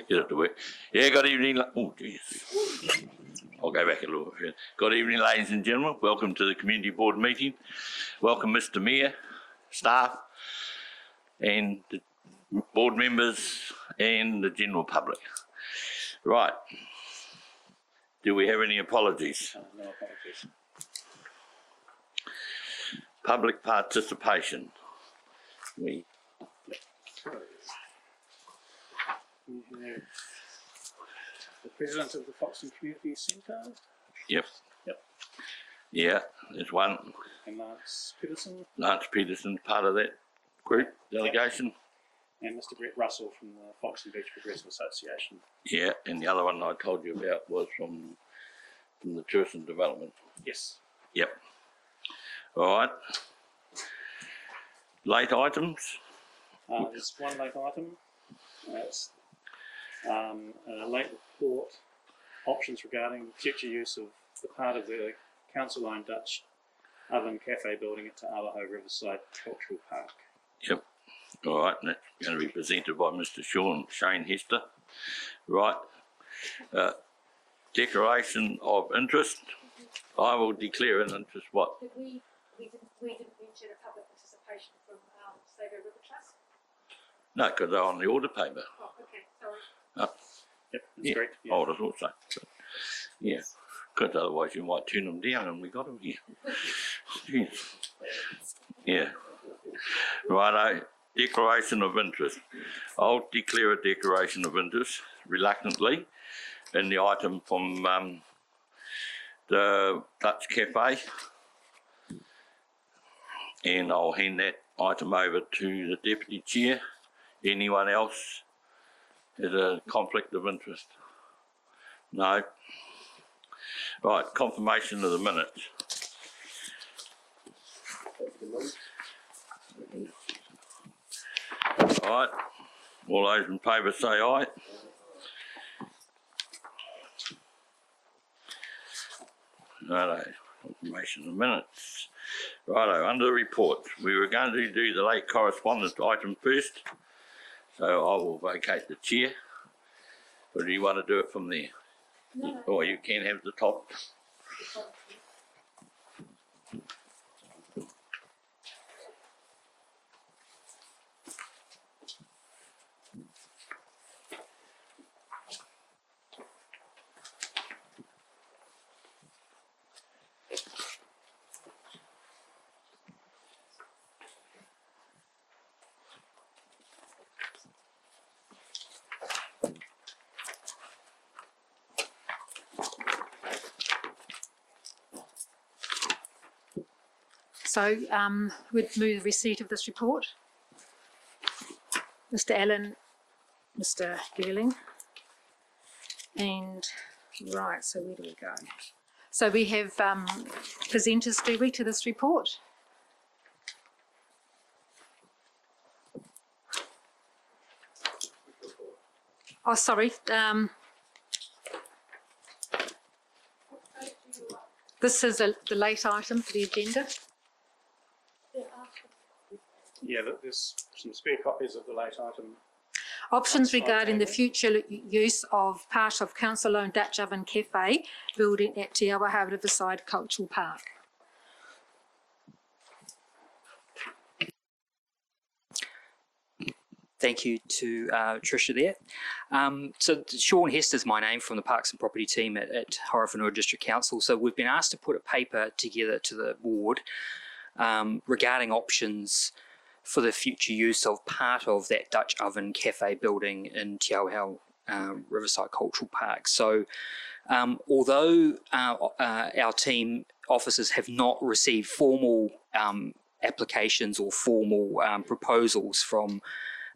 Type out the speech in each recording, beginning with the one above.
Get it to work. Yeah, good evening. Oh, jeez. I'll go back a little bit. Good evening, ladies and gentlemen. Welcome to the Community Board meeting. Welcome, Mr. Mayor, staff, and the board members and the general public. Right. Do we have any apologies? No apologies. Public participation. We have the president of the Foxton Community Centre. Yep. Yep. Yeah, there's one. And Lance Peterson. Lance Peterson, part of that group delegation. And Mr. Brett Russell from the Foxton Beach Progressive Association. Yeah, and the other one I told you about was from the tourism development. Yes. Yep. All right. Late items. There's one late item. That's a late report, options regarding future use of the part of the council-owned Dutch Oven Cafe building at Te Awaho Riverside Cultural Park. Yep. All right, and that's going to be presented by Mr. Shane Hester. Right. Declaration of interest. I will declare an interest. What? We didn't mention a public participation from Saviour River Trust. No, because they're on the order paper. Oh, okay, sorry. Yep, that's Yeah. correct. Yeah. I would have thought so. But, yeah, because otherwise you might turn them down and we got them here. Jeez. Yeah. Righto. Declaration of interest. I'll declare a declaration of interest reluctantly in the item from the Dutch Cafe, and I'll hand that item over to the Deputy Chair. Anyone else has a conflict of interest? No. Right, confirmation of the minutes. All right, all those in favour say aye. Righto, confirmation of minutes. Righto, under the reports, we were going to do the late correspondence item first, so I will vacate the chair. Or do you want to do it from there? No. Or you can have the top. So we'd move the receipt of this report. Mr. Allen, Mr. Gerling, and right, so where do we go? So we have presenters, do we, to this report? Oh, sorry. This is the late item for the agenda. Yeah, there's some spare copies of the late item. Options regarding the future use of part of council-owned Dutch Oven Cafe building at Te Awaho Riverside Cultural Park. Thank you to Tricia there. So Sean Hester's my name from the Parks and Property team at Horowhenua District Council. So we've been asked to put a paper together to the board regarding options for the future use of part of that Dutch Oven Cafe building in Te Awaho Riverside Cultural Park. So although our team officers have not received formal applications or formal proposals from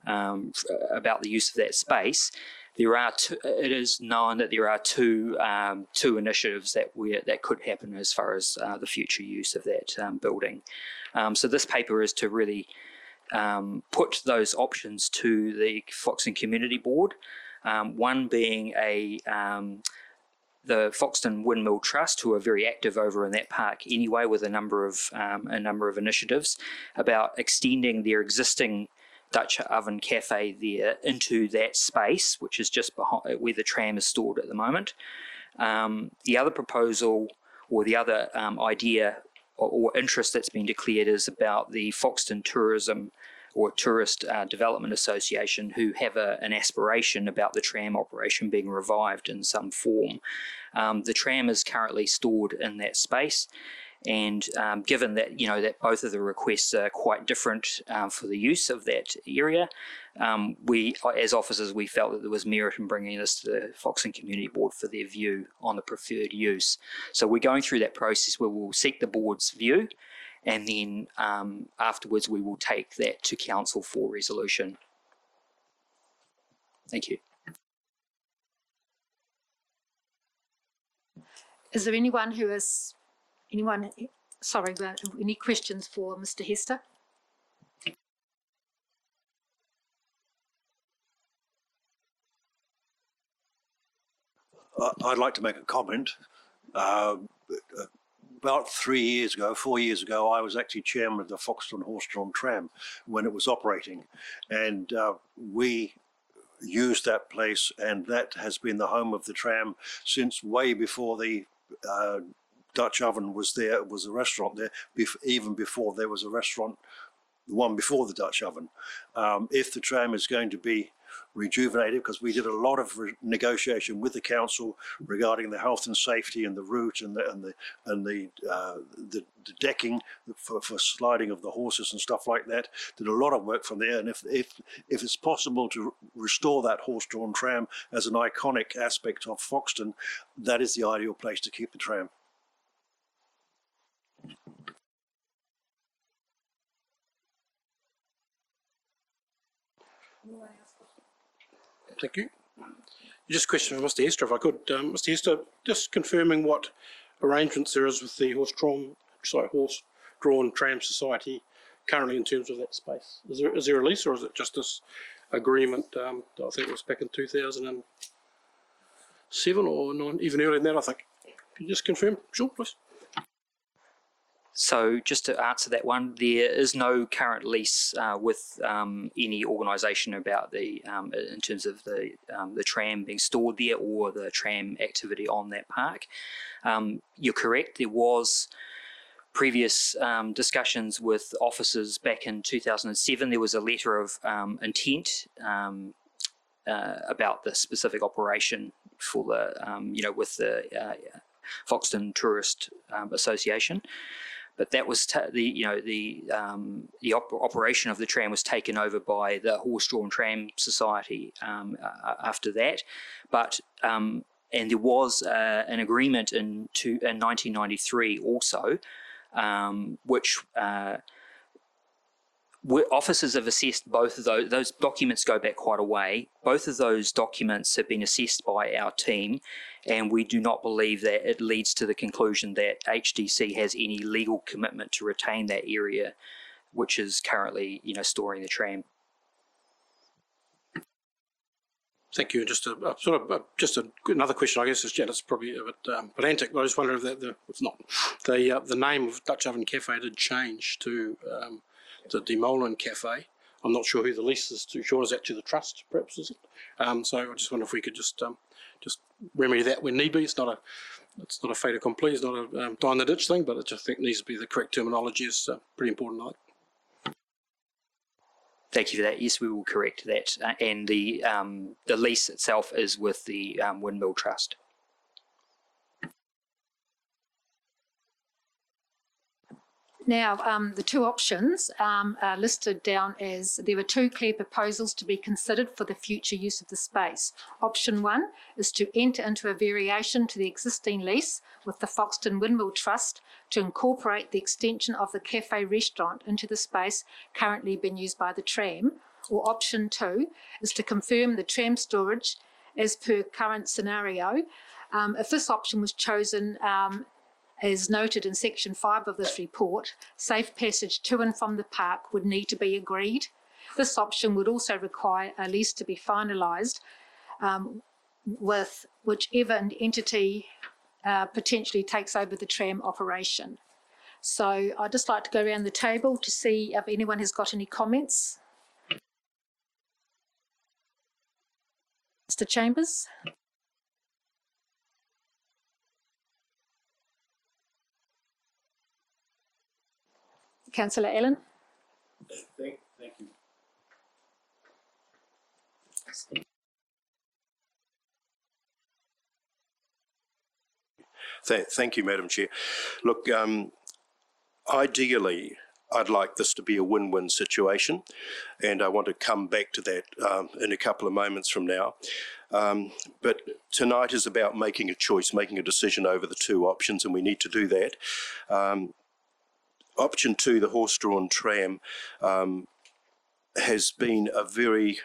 about the use of that space, there are it is known that there are two initiatives that could happen as far as the future use of that building. So this paper is to really put those options to the Foxton Community Board. One being the Foxton Windmill Trust, who are very active over in that park anyway, with a number of initiatives about extending their existing Dutch Oven Cafe there into that space, which is just behind where the tram is stored at the moment. The other proposal, or the other idea or interest that's been declared, is about the Foxton Tourism or Tourist Development Association, who have an aspiration about the tram operation being revived in some form. The tram is currently stored in that space, and given that that both of the requests are quite different for the use of that area, we, as officers, we felt that there was merit in bringing this to the Foxton Community Board for their view on the preferred use. So we're going through that process where we'll seek the board's view, and then afterwards we will take that to council for resolution. Thank you. Is there anyone who is, any questions for Mr. Hester? I'd like to make a comment. About 4 years ago, I was actually chairman of the Foxton Horse-drawn tram when it was operating, and we used that place, and that has been the home of the tram since way before the Dutch Oven was there. It was a restaurant there, even before there was a restaurant, the one before the Dutch Oven. If the tram is going to be rejuvenated, because we did a lot of negotiation with the council regarding the health and safety and the route and the decking for sliding of the horses and stuff like that. Did a lot of work from there, and if it's possible to restore that horse-drawn tram as an iconic aspect of Foxton, that is the ideal place to keep the tram. Thank you. Just a question for Mr. Hester, if I could. Mr. Hester, just confirming what arrangements there is with the horse-drawn tram society currently in terms of that space. Is there a lease, or is it just this agreement? I think it was back in 2007 or even earlier than that, I think. Can you just confirm, Sean, please? So just to answer that one, there is no current lease with any organisation about the in terms of the tram being stored there or the tram activity on that park. You're correct. There was previous discussions with officers back in 2007. There was a letter of intent about the specific operation for the with the Foxton Tourist Association. But that was the operation of the tram was taken over by the Horse-Drawn Tram Society after that. But and there was an agreement in 1993 also, which officers have assessed both of those. Those documents go back quite a way. Both of those documents have been assessed by our team, and we do not believe that it leads to the conclusion that HDC has any legal commitment to retain that area, which is currently, storing the tram. Thank you. Just another question, I guess. It's probably a bit pedantic, but I just wonder if it's not the name of Dutch Oven Cafe did change to the De Molen Cafe. I'm not sure who the lease is to. Sean, is that to the trust, perhaps, is it? So I just wonder if we could just remedy that when need be. It's not a fait accompli, it's not a die in the ditch thing, but I just think needs to be the correct terminology. Is pretty important, I think. Thank you for that. Yes, we will correct that. And the lease itself is with the Windmill Trust. Now, the two options are listed down as there were two clear proposals to be considered for the future use of the space. Option 1 is to enter into a variation to the existing lease with the Foxton Windmill Trust to incorporate the extension of the cafe restaurant into the space currently being used by the tram. Or option 2 is to confirm the tram storage as per current scenario. If this option was chosen, as noted in section 5 of this report, safe passage to and from the park would need to be agreed. This option would also require a lease to be finalised with whichever entity potentially takes over the tram operation. So I'd just like to go around the table to see if anyone has got any comments. Mr Chambers? Councillor Allen? Thank you. Thank you, Madam Chair. Look, ideally, I'd like this to be a win-win situation, and I want to come back to that in a couple of moments from now. But tonight is about making a choice, making a decision over the two options, and we need to do that. Option 2, the horse-drawn tram, has been a very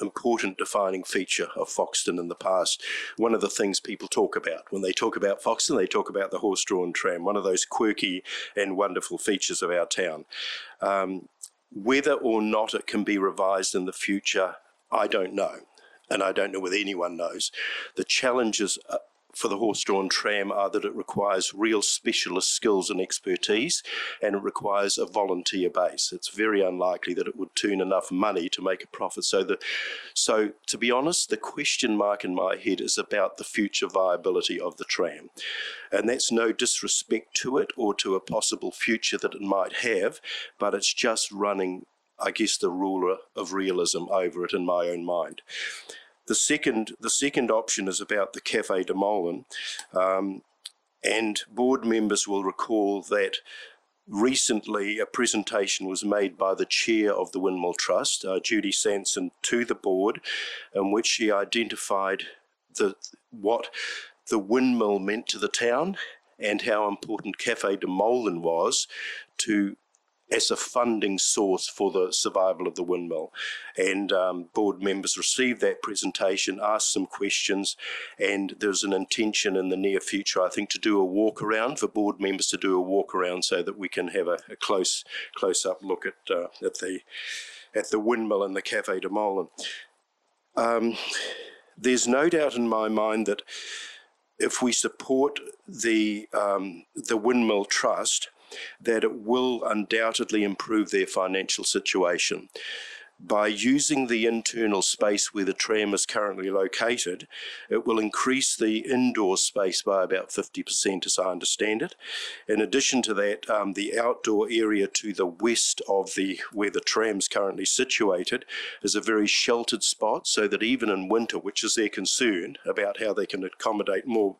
important defining feature of Foxton in the past. One of the things people talk about when they talk about Foxton, they talk about the horse-drawn tram, one of those quirky and wonderful features of our town. Whether or not it can be revised in the future, I don't know, and I don't know whether anyone knows. The challenges for the horse-drawn tram are that it requires real specialist skills and expertise, and it requires a volunteer base. It's very unlikely that it would turn enough money to make a profit. So to be honest, the question mark in my head is about the future viability of the tram. And that's no disrespect to it or to a possible future that it might have, but it's just running, I guess, the ruler of realism over it in my own mind. The second option is about the Café de Molen, and board members will recall that recently a presentation was made by the chair of the Windmill Trust, Judy Sanson, to the board, in which she identified what the windmill meant to the town and how important Café de Molen was as a funding source for the survival of the windmill. And board members received that presentation, asked some questions, and there's an intention in the near future, I think, to do a walk around, for board members to do a walk around so that we can have a close-up look at the windmill and the Café de Molen. There's no doubt in my mind that if we support the Windmill Trust, that it will undoubtedly improve their financial situation. By using the internal space where the tram is currently located, it will increase the indoor space by about 50%, as I understand it. In addition to that, the outdoor area to the west of where the tram's currently situated is a very sheltered spot, so that even in winter, which is their concern about how they can accommodate more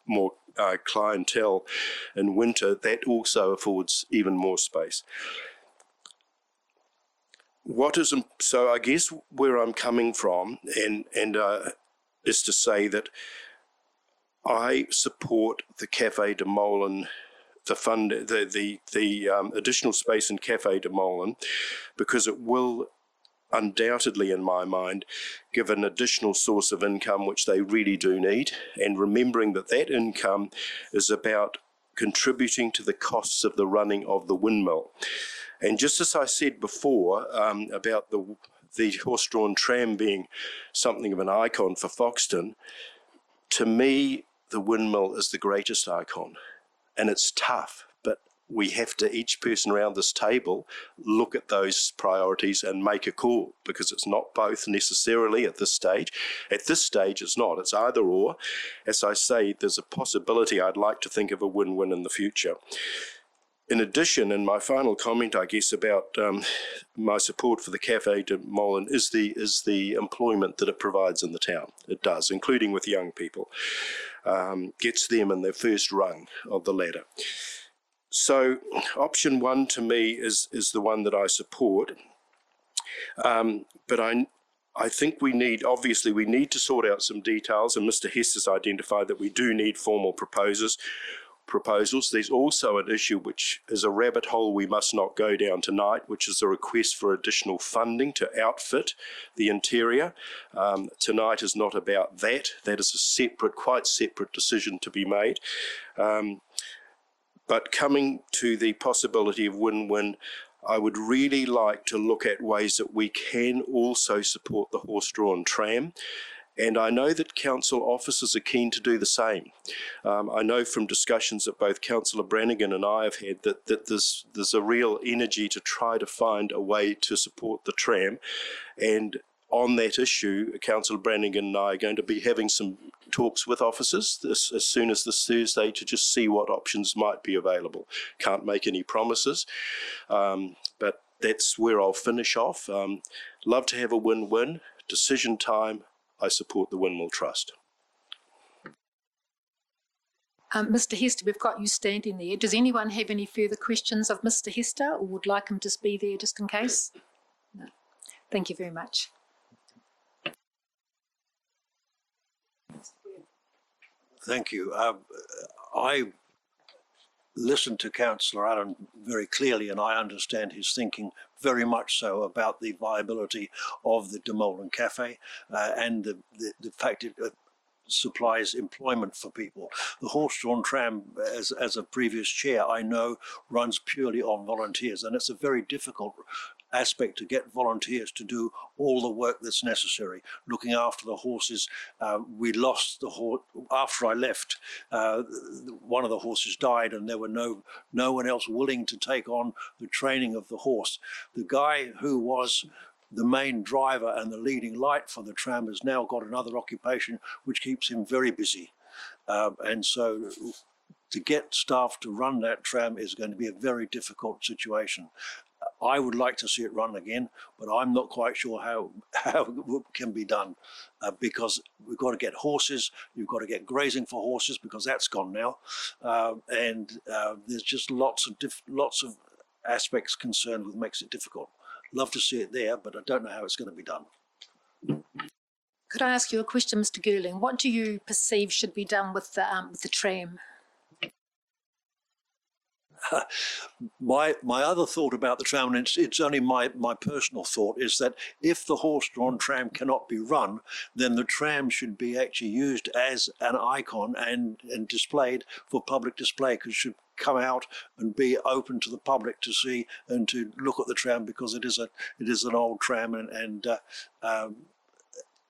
clientele in winter, that also affords even more space. So I guess where I'm coming from is to say that I support the Café de Molen, the additional space in Café de Molen, because it will undoubtedly, in my mind, give an additional source of income which they really do need, and remembering that income is about contributing to the costs of the running of the windmill. And just as I said before about the horse-drawn tram being something of an icon for Foxton, to me, the windmill is the greatest icon. And it's tough, but we have to, each person around this table, look at those priorities and make a call, because it's not both necessarily at this stage. At this stage, it's not. It's either or. As I say, there's a possibility I'd like to think of a win-win in the future. In addition, and my final comment, I guess, about my support for the Café de Molen is the employment that it provides in the town. It does, including with young people. Gets them in their first rung of the ladder. So option 1 to me is the one that I support. But I think we need to sort out some details, and Mr. Hess has identified that we do need formal proposals. There's also an issue which is a rabbit hole we must not go down tonight, which is a request for additional funding to outfit the interior. Tonight is not about that. That is a quite separate decision to be made. But coming to the possibility of win-win, I would really like to look at ways that we can also support the horse-drawn tram. And I know that council officers are keen to do the same. I know from discussions that both Councillor Brannigan and I have had that there's a real energy to try to find a way to support the tram. And on that issue, Councillor Brannigan and I are going to be having some talks with officers as soon as this Thursday to just see what options might be available. Can't make any promises, but that's where I'll finish off. Love to have a win-win. Decision time, I support the Windmill Trust. Mr. Hester, we've got you standing there. Does anyone have any further questions of Mr. Hester or would like him to be there just in case? No. Thank you very much. Thank you. I listened to Councillor Allen very clearly, and I understand his thinking very much so about the viability of the De Molen Cafe and the fact it supplies employment for people. The horse-drawn tram, as a previous chair, I know runs purely on volunteers, and it's a very difficult aspect to get volunteers to do all the work that's necessary. Looking after the horses, we lost the horse after I left. One of the horses died, and there were no one else willing to take on the training of the horse. The guy who was the main driver and the leading light for the tram has now got another occupation which keeps him very busy, and so to get staff to run that tram is going to be a very difficult situation. I would like to see it run again, but I'm not quite sure how it can be done, because we've got to get horses, you've got to get grazing for horses because that's gone now, and there's just lots of aspects concerned with makes it difficult. Love to see it there, but I don't know how it's going to be done. Could I ask you a question, Mr. Girling? What do you perceive should be done with the tram? My other thought about the tram, and it's only my personal thought, is that if the horse-drawn tram cannot be run, then the tram should be actually used as an icon and displayed for public display, because it should come out and be open to the public to see and to look at the tram, because it is an old tram, and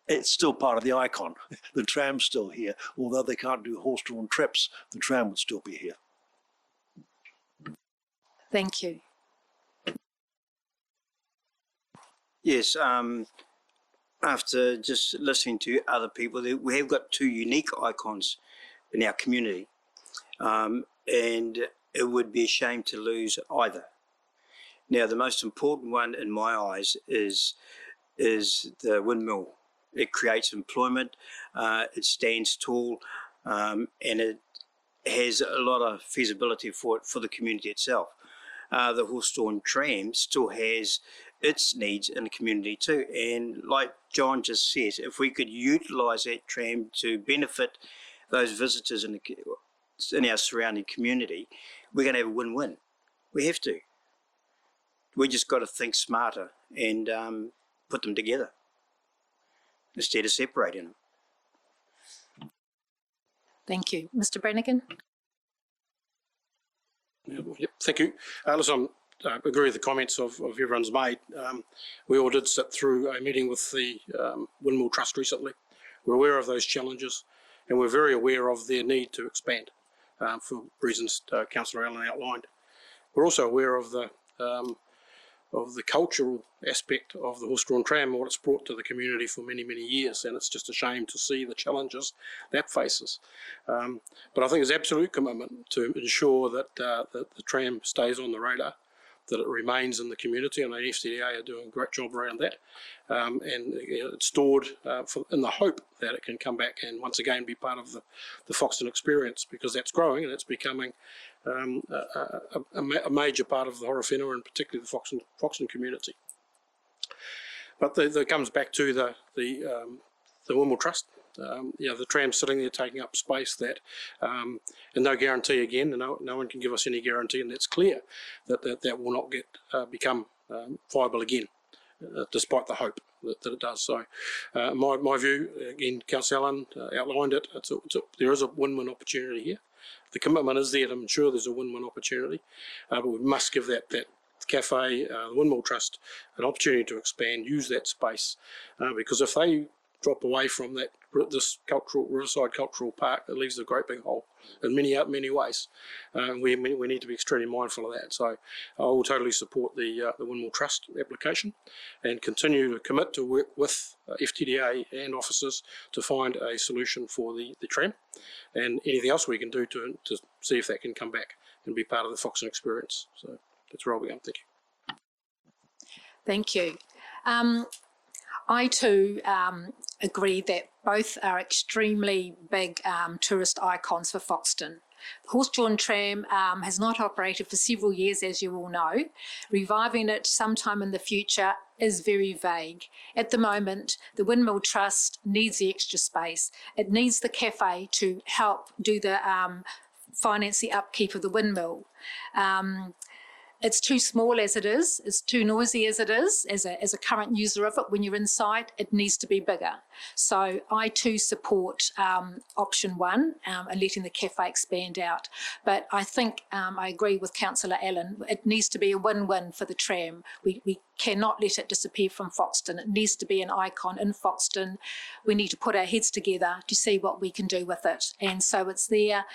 it's still part of the icon. The tram's still here. Although they can't do horse-drawn trips, the tram would still be here. Thank you. Yes, after just listening to other people, we have got two unique icons in our community, and it would be a shame to lose either. Now, the most important one in my eyes is the windmill. It creates employment, it stands tall, and it has a lot of feasibility for the community itself. The horse-drawn tram still has its needs in the community too, and like John just says, if we could utilise that tram to benefit those visitors in our surrounding community, we're going to have a win-win. We have to. We just got to think smarter and put them together instead of separating them. Thank you. Mr. Brannigan? Yep, thank you. Listen, I agree with the comments of everyone's made. We all did sit through a meeting with the Windmill Trust recently. We're aware of those challenges, and we're very aware of their need to expand for reasons Councillor Allen outlined. We're also aware of the cultural aspect of the horse-drawn tram and what it's brought to the community for many, many years, and it's just a shame to see the challenges that faces. But I think there's absolute commitment to ensure that the tram stays on the radar, that it remains in the community, and the FCDA are doing a great job around that, and it's stored in the hope that it can come back and once again be part of the Foxton experience, because that's growing and it's becoming a major part of the Horowhenua and particularly the Foxton community. But that comes back to the Windmill Trust. The tram's sitting there taking up space that, and no guarantee again, and no one can give us any guarantee, and that's clear that will not become viable again, despite the hope that it does. So my view, again, Councillor Allen outlined it, there is a win-win opportunity here. The commitment is there to ensure there's a win-win opportunity, but we must give that cafe, the Windmill Trust, an opportunity to expand, use that space, because if they drop away from that this riverside cultural park that leaves a great big hole in many ways. We need to be extremely mindful of that. So I will totally support the Windmill Trust application and continue to commit to work with FTDA and officers to find a solution for the tram, and anything else we can do to see if that can come back and be part of the Foxton experience. So that's where I'll be going. Thank you. Thank you. I too agree that both are extremely big tourist icons for Foxton. Horse-drawn tram has not operated for several years, as you all know. Reviving it sometime in the future is very vague. At the moment, the Windmill Trust needs the extra space. It needs the cafe to help do the finance the upkeep of the windmill. It's too small as it is, it's too noisy as it is, as a current user of it. When you're inside, it needs to be bigger. So I too support option 1 and letting the cafe expand out. But I think I agree with Councillor Allen, it needs to be a win-win for the tram. We cannot let it disappear from Foxton. It needs to be an icon in Foxton. We need to put our heads together to see what we can do with it. And so it's there.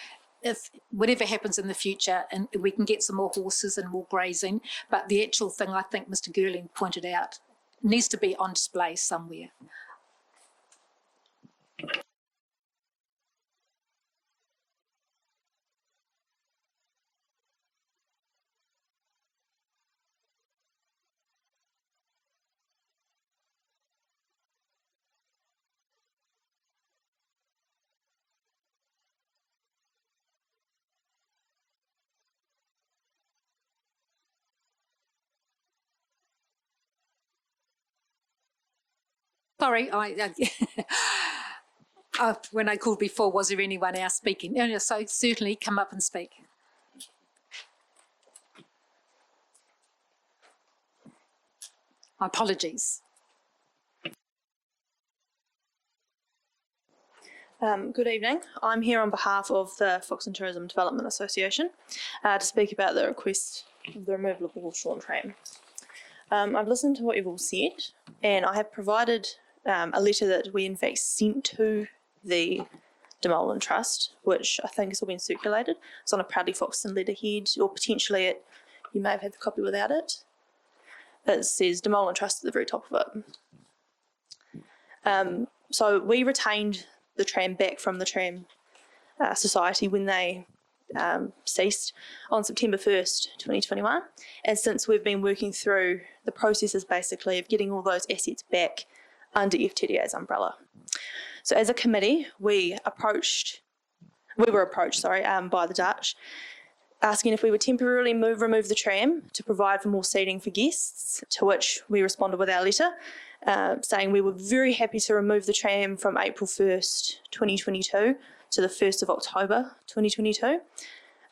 If whatever happens in the future, and we can get some more horses and more grazing, but the actual thing, I think Mr. Girling pointed out, needs to be on display somewhere. Sorry, when I called before, was there anyone else speaking? So certainly come up and speak. My apologies. Good evening. I'm here on behalf of the Foxton Tourism Development Association to speak about the request of the removal of the horse-drawn tram. I've listened to what you've all said, and I have provided a letter that we in fact sent to the Demolin Trust, which I think has all been circulated. It's on a Proudly Foxton letterhead, or potentially you may have had the copy without it. It says Demolin Trust at the very top of it. So we retained the tram back from the Tram Society when they ceased on September 1st, 2021. And since we've been working through the processes basically of getting all those assets back under FTDA's umbrella. So as a committee, we were approached by the Dutch, asking if we would temporarily remove the tram to provide for more seating for guests, to which we responded with our letter, saying we were very happy to remove the tram from April 1st, 2022 to the 1st of October, 2022,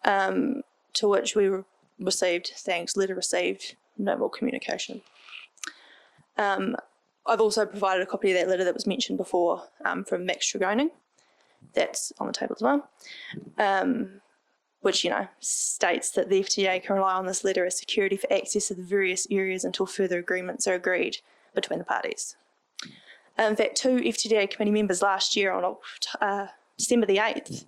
to which we received, thanks, letter received, no more communication. I've also provided a copy of that letter that was mentioned before from Max Tregoning. That's on the table as well, which, states that the FTA can rely on this letter as security for access to the various areas until further agreements are agreed between the parties. In fact, 2 FTDA committee members last year on December the 8th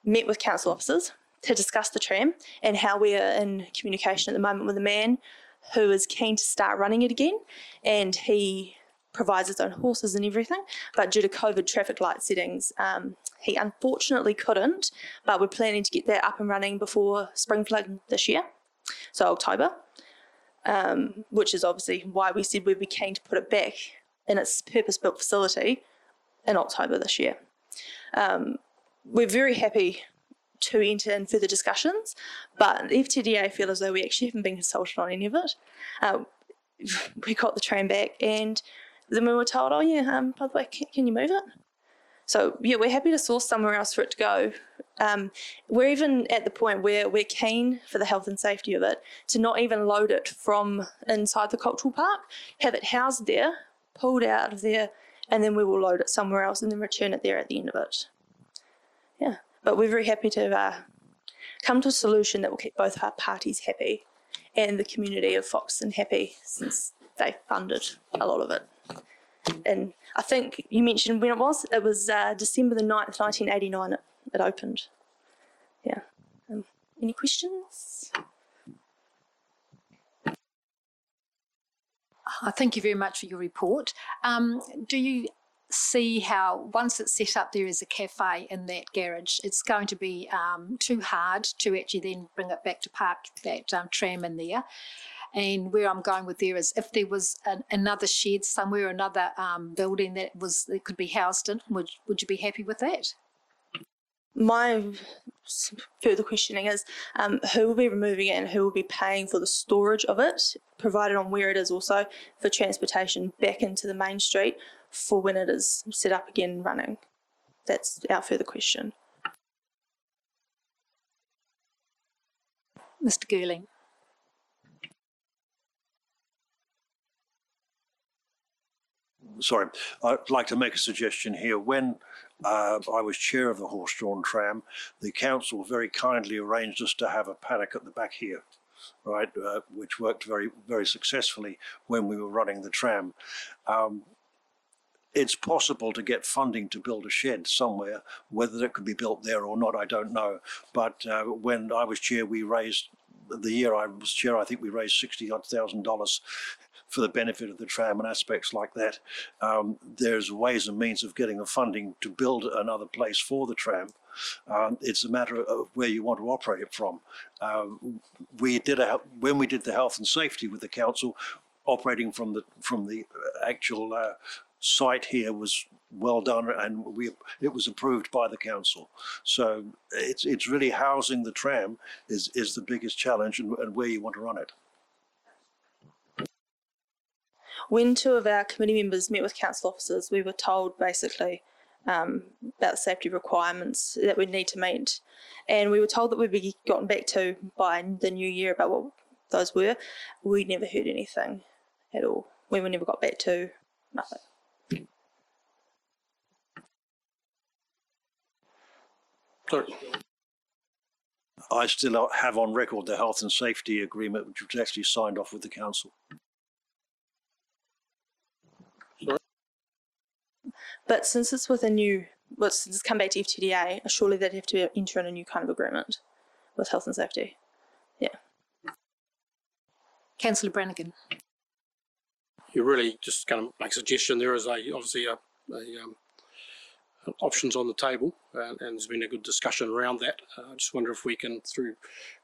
met with council officers to discuss the tram and how we are in communication at the moment with a man who is keen to start running it again, and he provides his own horses and everything, but due to COVID traffic light settings, he unfortunately couldn't, but we're planning to get that up and running before spring flood this year, so October, which is obviously why we said we'd be keen to put it back in its purpose-built facility in October this year. We're very happy to enter in further discussions, but the FTDA feel as though we actually haven't been consulted on any of it. We got the tram back and then we were told, oh yeah, by the way, can you move it? So yeah, we're happy to source somewhere else for it to go. We're even at the point where we're keen for the health and safety of it to not even load it from inside the cultural park, have it housed there, pulled out of there, and then we will load it somewhere else and then return it there at the end of it. Yeah, but we're very happy to come to a solution that will keep both our parties happy and the community of Foxton happy, since they funded a lot of it. And I think you mentioned when it was. It was December the 9th, 1989 it opened. Yeah. Any questions? Thank you very much for your report. Do you see how once it's set up there as a cafe in that garage, it's going to be too hard to actually then bring it back to park that tram in there? And where I'm going with there is if there was another shed somewhere, another building that could be housed in, would you be happy with that? My further questioning is who will be removing it and who will be paying for the storage of it, provided on where it is also for transportation back into the main street for when it is set up again and running? That's our further question. Mr. Girling. Sorry, I'd like to make a suggestion here. When I was chair of the horse-drawn tram, the council very kindly arranged us to have a paddock at the back here, right, which worked very, very successfully when we were running the tram. It's possible to get funding to build a shed somewhere. Whether it could be built there or not, I don't know. But when I was chair, we raised, the year I was chair, I think we raised $60,000 for the benefit of the tram and aspects like that. There's ways and means of getting the funding to build another place for the tram. It's a matter of where you want to operate it from. When we did the health and safety with the council, operating from the actual site here was well done, and it was approved by the council. So it's really housing the tram is the biggest challenge, and where you want to run it. When two of our committee members met with council officers, we were told basically about the safety requirements that we'd need to meet. And we were told that we'd be gotten back to by the new year about what those were. We never heard anything at all. We were never got back to, nothing. Sorry. I still have on record the health and safety agreement, which was actually signed off with the council. But since it's with since it's come back to FTDA, surely they'd have to enter in a new kind of agreement with health and safety. Yeah. Councillor Brannigan. You really just kind of make a suggestion. There is obviously options on the table, and there's been a good discussion around that. I just wonder if we can, through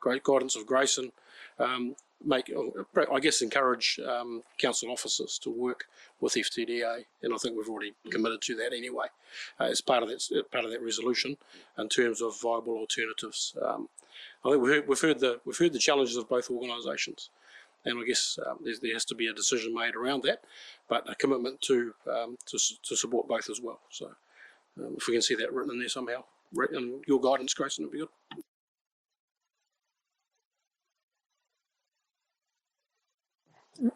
great guidance of Grayson, encourage council officers to work with FTDA, and I think we've already committed to that anyway, as part of that resolution in terms of viable alternatives. I think we've heard the challenges of both organisations, and I guess there has to be a decision made around that, but a commitment to support both as well. So if we can see that written in there somehow, and your guidance, Grayson, would be good.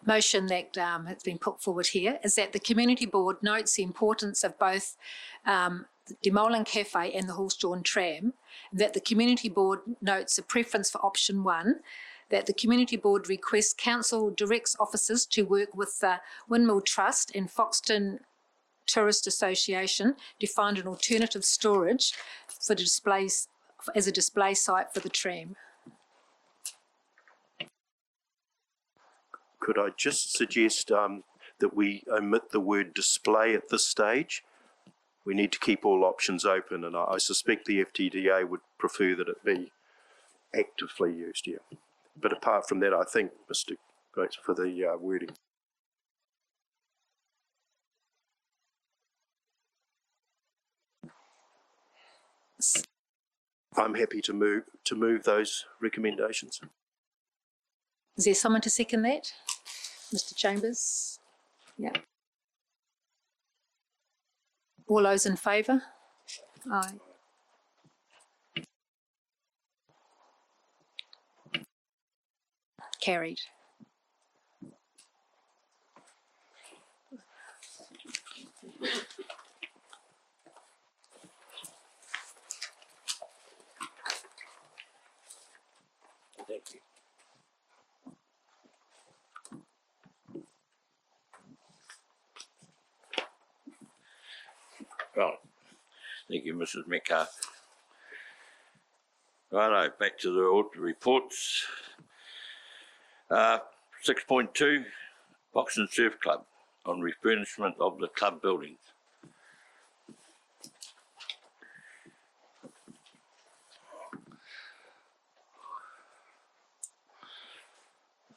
Motion that has been put forward here is that the Community Board notes the importance of both the Demolin Cafe and the horse-drawn tram, that the Community Board notes a preference for option 1, that the Community Board requests Council directs officers to work with the Windmill Trust and Foxton Tourist Association to find an alternative storage for displays as a display site for the tram. Could I just suggest that we omit the word display at this stage? We need to keep all options open, and I suspect the FTDA would prefer that it be actively used here. But apart from that, I think, Mr. Gates, for the wording. I'm happy to move those recommendations. Is there someone to second that? Mr. Chambers? Yeah. All those in favour? Aye. Carried. Thank you. Right. Thank you, Mrs. Metcalf. Righto, back to the reports. 6.2, Foxton Surf Club on refurbishment of the club buildings.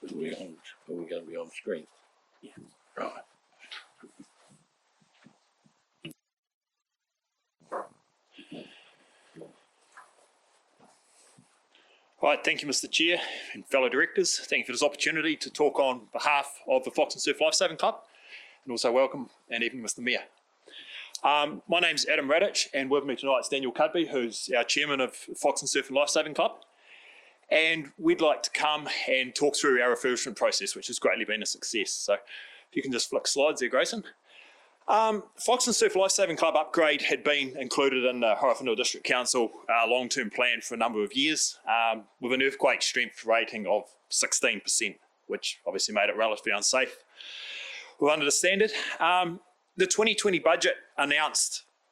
Are we going to be on screen? Yeah. Right. Right, thank you, Mr. Chair and fellow directors. Thank you for this opportunity to talk on behalf of the Foxton Surf Lifesaving Club, and also welcome and evening, Mr. Mayor. My name's Adam Radich, and with me tonight is Daniel Cudby, who's our chairman of Foxton Surf and Lifesaving Club. And we'd like to come and talk through our refurbishment process, which has greatly been a success. So if you can just flick slides there, Grayson. Foxton Surf Lifesaving Club upgrade had been included in the Horowhenua District Council long-term plan for a number of years, with an earthquake strength rating of 16%, which obviously made it relatively unsafe. We're under the standard. The 2020 budget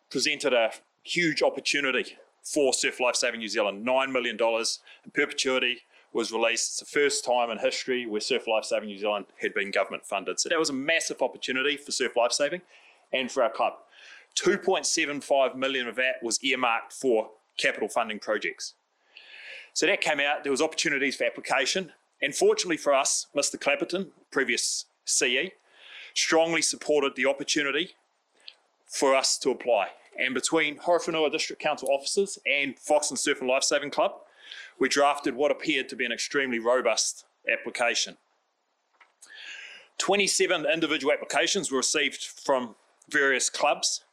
presented a huge opportunity for Surf Lifesaving New Zealand. $9 million in perpetuity was released. It's the first time in history where Surf Lifesaving New Zealand had been government funded. So that was a massive opportunity for surf lifesaving and for our club. 2.75 million of that was earmarked for capital funding projects. So that came out, there was opportunities for application, and fortunately for us, Mr. Clapperton, previous CE, strongly supported the opportunity for us to apply. And between Horowhenua District Council officers and Foxton Surf and Lifesaving Club, we drafted what appeared to be an extremely robust application. 27 individual applications were received from various clubs,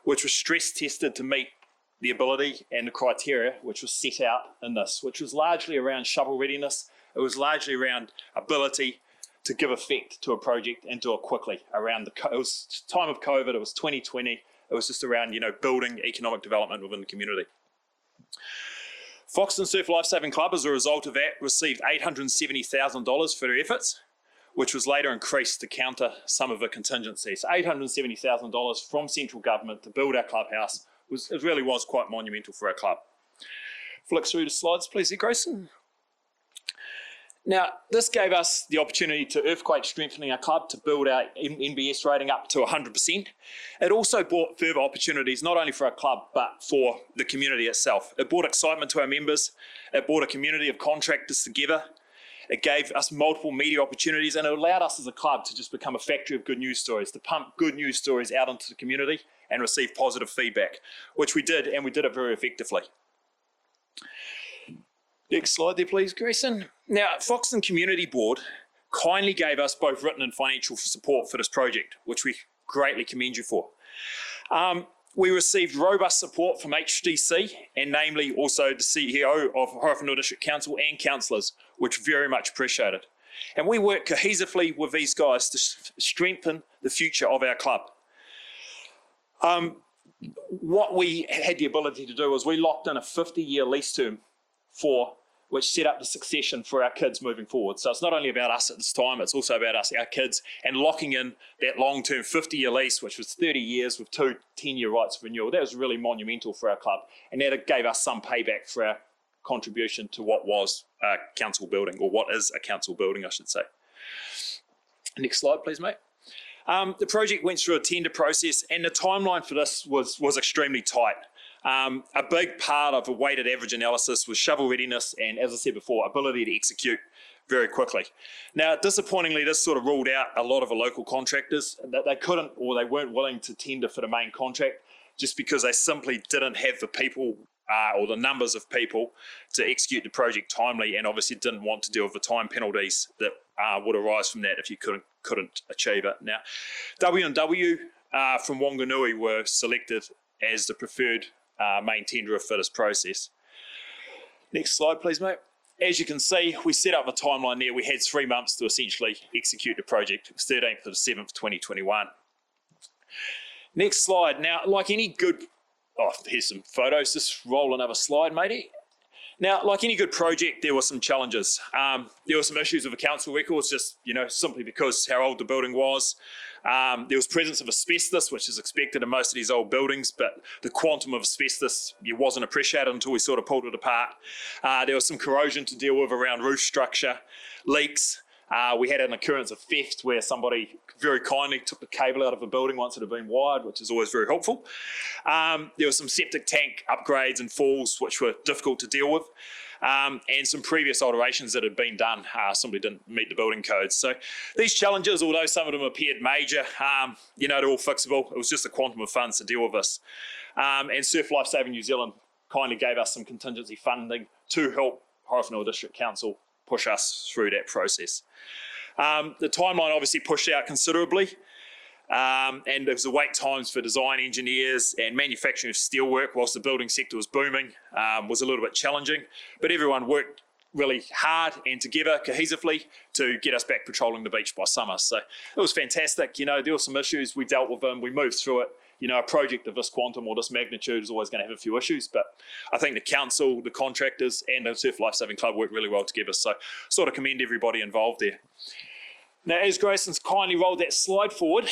which were stress tested to meet the ability and the criteria which was set out in this, which was largely around shovel readiness. It was largely around ability to give effect to a project and do it quickly. It was time of COVID, it was 2020, it was just around, building economic development within the community. Foxton Surf Lifesaving Club, as a result of that, received $870,000 for their efforts, which was later increased to counter some of the contingencies. $870,000 from central government to build our clubhouse really was quite monumental for our club. Flick through the slides, please, Grayson. Now, this gave us the opportunity to earthquake strengthening our club to build our NBS rating up to 100%. It also brought further opportunities, not only for our club, but for the community itself. It brought excitement to our members. It brought a community of contractors together. It gave us multiple media opportunities, and it allowed us as a club to just become a factory of good news stories, to pump good news stories out into the community and receive positive feedback, which we did, and we did it very effectively. Next slide there, please, Grayson. Now, Foxton Community Board kindly gave us both written and financial support for this project, which we greatly commend you for. We received robust support from HDC, and namely also the CEO of Horowhenua District Council and councillors, which very much appreciated. And we work cohesively with these guys to strengthen the future of our club. What we had the ability to do was we locked in a 50-year lease term which set up the succession for our kids moving forward. So it's not only about us at this time, it's also about us, our kids, and locking in that long-term 50-year lease, which was 30 years with 2 10-year rights of renewal. That was really monumental for our club, and that gave us some payback for our contribution to what was a council building, or what is a council building, I should say. Next slide, please, mate. The project went through a tender process, and the timeline for this was extremely tight. A big part of a weighted average analysis was shovel readiness and, as I said before, ability to execute very quickly. Now, disappointingly, this sort of ruled out a lot of the local contractors that they couldn't, or they weren't willing to tender for the main contract, just because they simply didn't have the people or the numbers of people to execute the project timely, and obviously didn't want to deal with the time penalties that would arise from that if you couldn't achieve it. Now, W&W from Wanganui were selected as the preferred main tenderer for this process. Next slide, please, mate. As you can see, we set up a timeline there. We had 3 months to essentially execute the project. It was 13th of the 7th, 2021. Next slide. Now, like any good, here's some photos. Just roll another slide, matey. Now, like any good project, there were some challenges. There were some issues with the council records, just, simply because how old the building was. There was presence of asbestos, which is expected in most of these old buildings, but the quantum of asbestos wasn't appreciated until we sort of pulled it apart. There was some corrosion to deal with around roof structure, leaks. We had an occurrence of theft where somebody very kindly took the cable out of a building once it had been wired, which is always very helpful. There were some septic tank upgrades and falls, which were difficult to deal with. And some previous alterations that had been done simply didn't meet the building codes. So these challenges, although some of them appeared major, they're all fixable. It was just the quantum of funds to deal with this. And Surf Life Saving New Zealand kindly gave us some contingency funding to help Horowhenua District Council push us through that process. The timeline obviously pushed out considerably. And there was the wait times for design engineers and manufacturing of steelwork whilst the building sector was booming was a little bit challenging, but everyone worked really hard and together cohesively to get us back patrolling the beach by summer. So it was fantastic. There were some issues, we dealt with them, we moved through it. A project of this quantum or this magnitude is always going to have a few issues, but I think the council, the contractors and the Surf Life Saving Club worked really well together. So sort of commend everybody involved there. Now, as Grayson's kindly rolled that slide forward,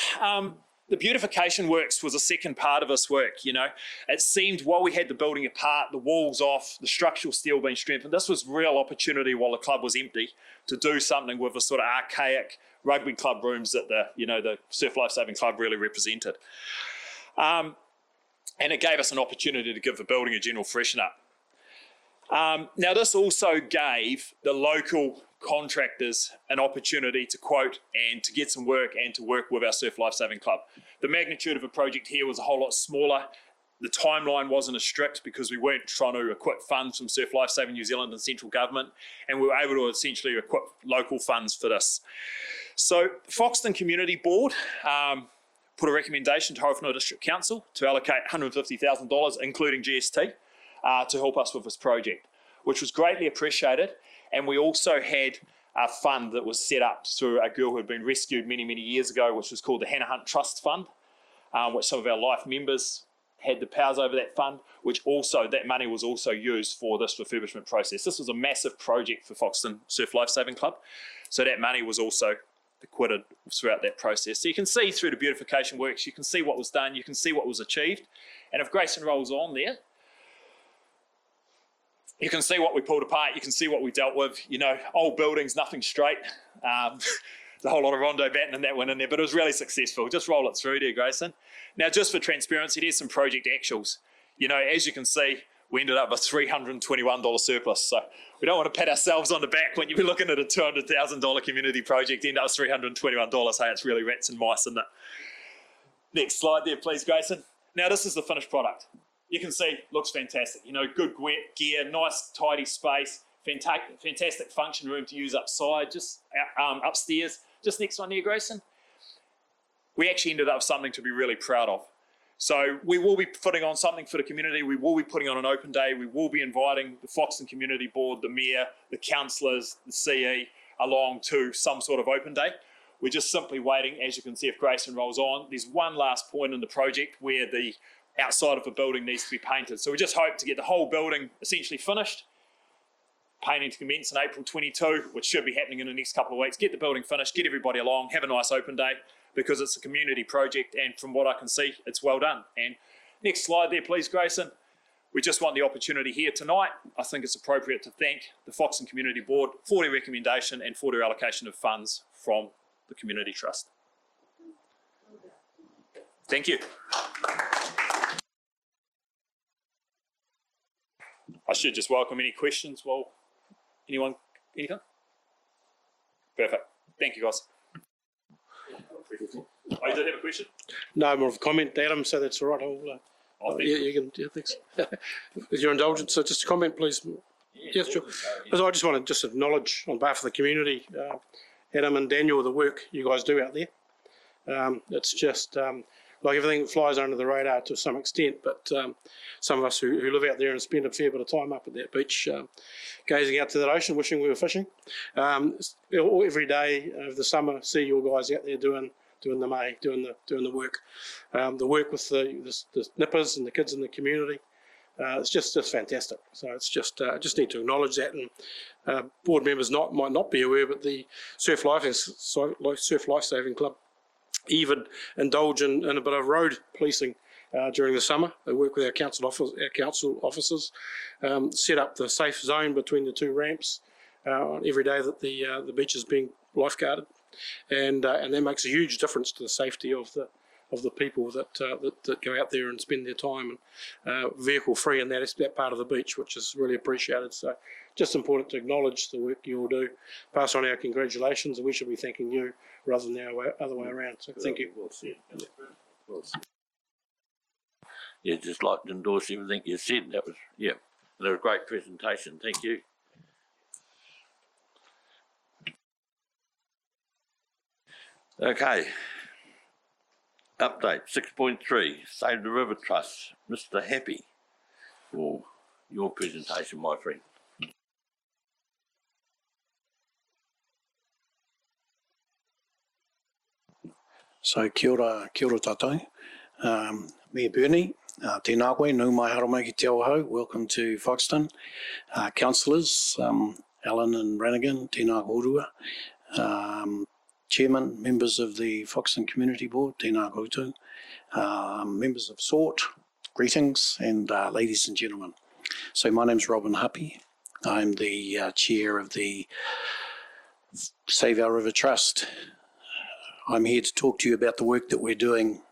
the beautification works was a second part of this work. It seemed while we had the building apart, the walls off, the structural steel being strengthened, this was real opportunity while the club was empty to do something with the sort of archaic rugby club rooms that the Surf Life Saving Club really represented. And it gave us an opportunity to give the building a general freshen up. Now, this also gave the local contractors an opportunity to quote and to get some work and to work with our Surf Life Saving Club. The magnitude of a project here was a whole lot smaller. The timeline wasn't as strict because we weren't trying to equip funds from Surf Life Saving New Zealand and central government, and we were able to essentially equip local funds for this. So Foxton Community Board put a recommendation to Horowhenua District Council to allocate $150,000, including GST, to help us with this project, which was greatly appreciated. And we also had a fund that was set up through a girl who had been rescued many, many years ago, which was called the Hannah Hunt Trust Fund, which some of our life members had the powers over that fund, which also, that money was also used for this refurbishment process. This was a massive project for Foxton Surf Life Saving Club. So that money was also acquitted throughout that process. So you can see through the beautification works, you can see what was done, you can see what was achieved. And if Grayson rolls on there, you can see what we pulled apart, you can see what we dealt with. Old buildings, nothing straight. There's a whole lot of rondo batting and that one in there, but it was really successful. Just roll it through there, Grayson. Now, just for transparency, there's some project actuals. As you can see, we ended up with $321 surplus. So we don't want to pat ourselves on the back when you're looking at a $200,000 community project, end up with $321. Hey, it's really rats and mice, isn't it? Next slide there, please, Grayson. Now, this is the finished product. You can see, looks fantastic. Good gear, nice, tidy space, fantastic function room to use upside, just upstairs. Just next one there, Grayson. We actually ended up with something to be really proud of. So we will be putting on something for the community. We will be putting on an open day. We will be inviting the Foxton Community Board, the Mayor, the councillors, the CE along to some sort of open day. We're just simply waiting, as you can see, if Grayson rolls on. There's one last point in the project where the outside of the building needs to be painted. So we just hope to get the whole building essentially finished. Painting to commence in April 22, which should be happening in the next couple of weeks. Get the building finished, get everybody along, have a nice open day, because it's a community project, and from what I can see, it's well done. And next slide there, please, Grayson. We just want the opportunity here tonight. I think it's appropriate to thank the Foxton Community Board for their recommendation and for their allocation of funds from the Community Trust. Thank you. I should just welcome any questions. Well, anything? Perfect. Thank you, guys. Oh, you did have a question? No, more of a comment, Adam, so that's all right. You can, thanks. With your indulgence, so just a comment, please. Yes, sure. I just want to just acknowledge on behalf of the community, Adam and Daniel, the work you guys do out there. It's just like everything that flies under the radar to some extent, but some of us who live out there and spend a fair bit of time up at that beach, gazing out to that ocean, wishing we were fishing. Every day of the summer, see you guys out there doing the work. The work with the nippers and the kids in the community. It's just fantastic. So it's just need to acknowledge that, and board members might not be aware, but the Surf Lifesaving Club even indulge in a bit of road policing during the summer. They work with our council officers, set up the safe zone between the two ramps every day that the beach is being lifeguarded, and that makes a huge difference to the safety of the people that go out there and spend their time vehicle free in that part of the beach, which is really appreciated. So just important to acknowledge the work you all do, pass on our congratulations, and we should be thanking you rather than the other way around. So thank you. Well said. Yeah, just like to endorse everything you said. That was a great presentation. Thank you. Okay. Update 6.3, Save the River Trust. Mr. Happy, for your presentation, my friend. So kia ora tātou. Me Bernie, tēnā koe, nau mai haramai ki te awahau. Welcome to Foxton. Councillors, Alan and Brannigan, tēnā kōrua. Chairman, members of the Foxton Community Board, tēnā koutou. Members of SORT, greetings, and ladies and gentlemen. So my name's Robin Huppy. I'm the chair of the Save Our River Trust. I'm here to talk to you about the work that we're doing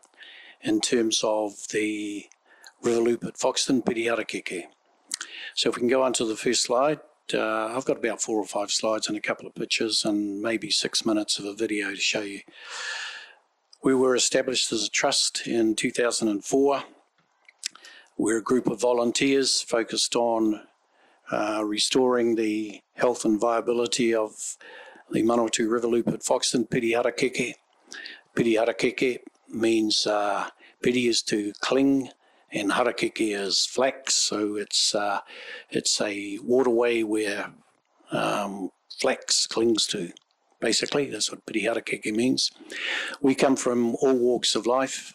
in terms of the river loop at Foxton, Piriharakeke. So if we can go on to the first slide. I've got about 4 or 5 slides and a couple of pictures and maybe 6 minutes of a video to show you. We were established as a trust in 2004. We're a group of volunteers focused on restoring the health and viability of the Manawatu River Loop at Foxton, Piriharakeke. Piriharakeke means piri is to cling, and harakeke is flax, so it's a waterway where flax clings to. Basically, that's what piriharakeke means. We come from all walks of life,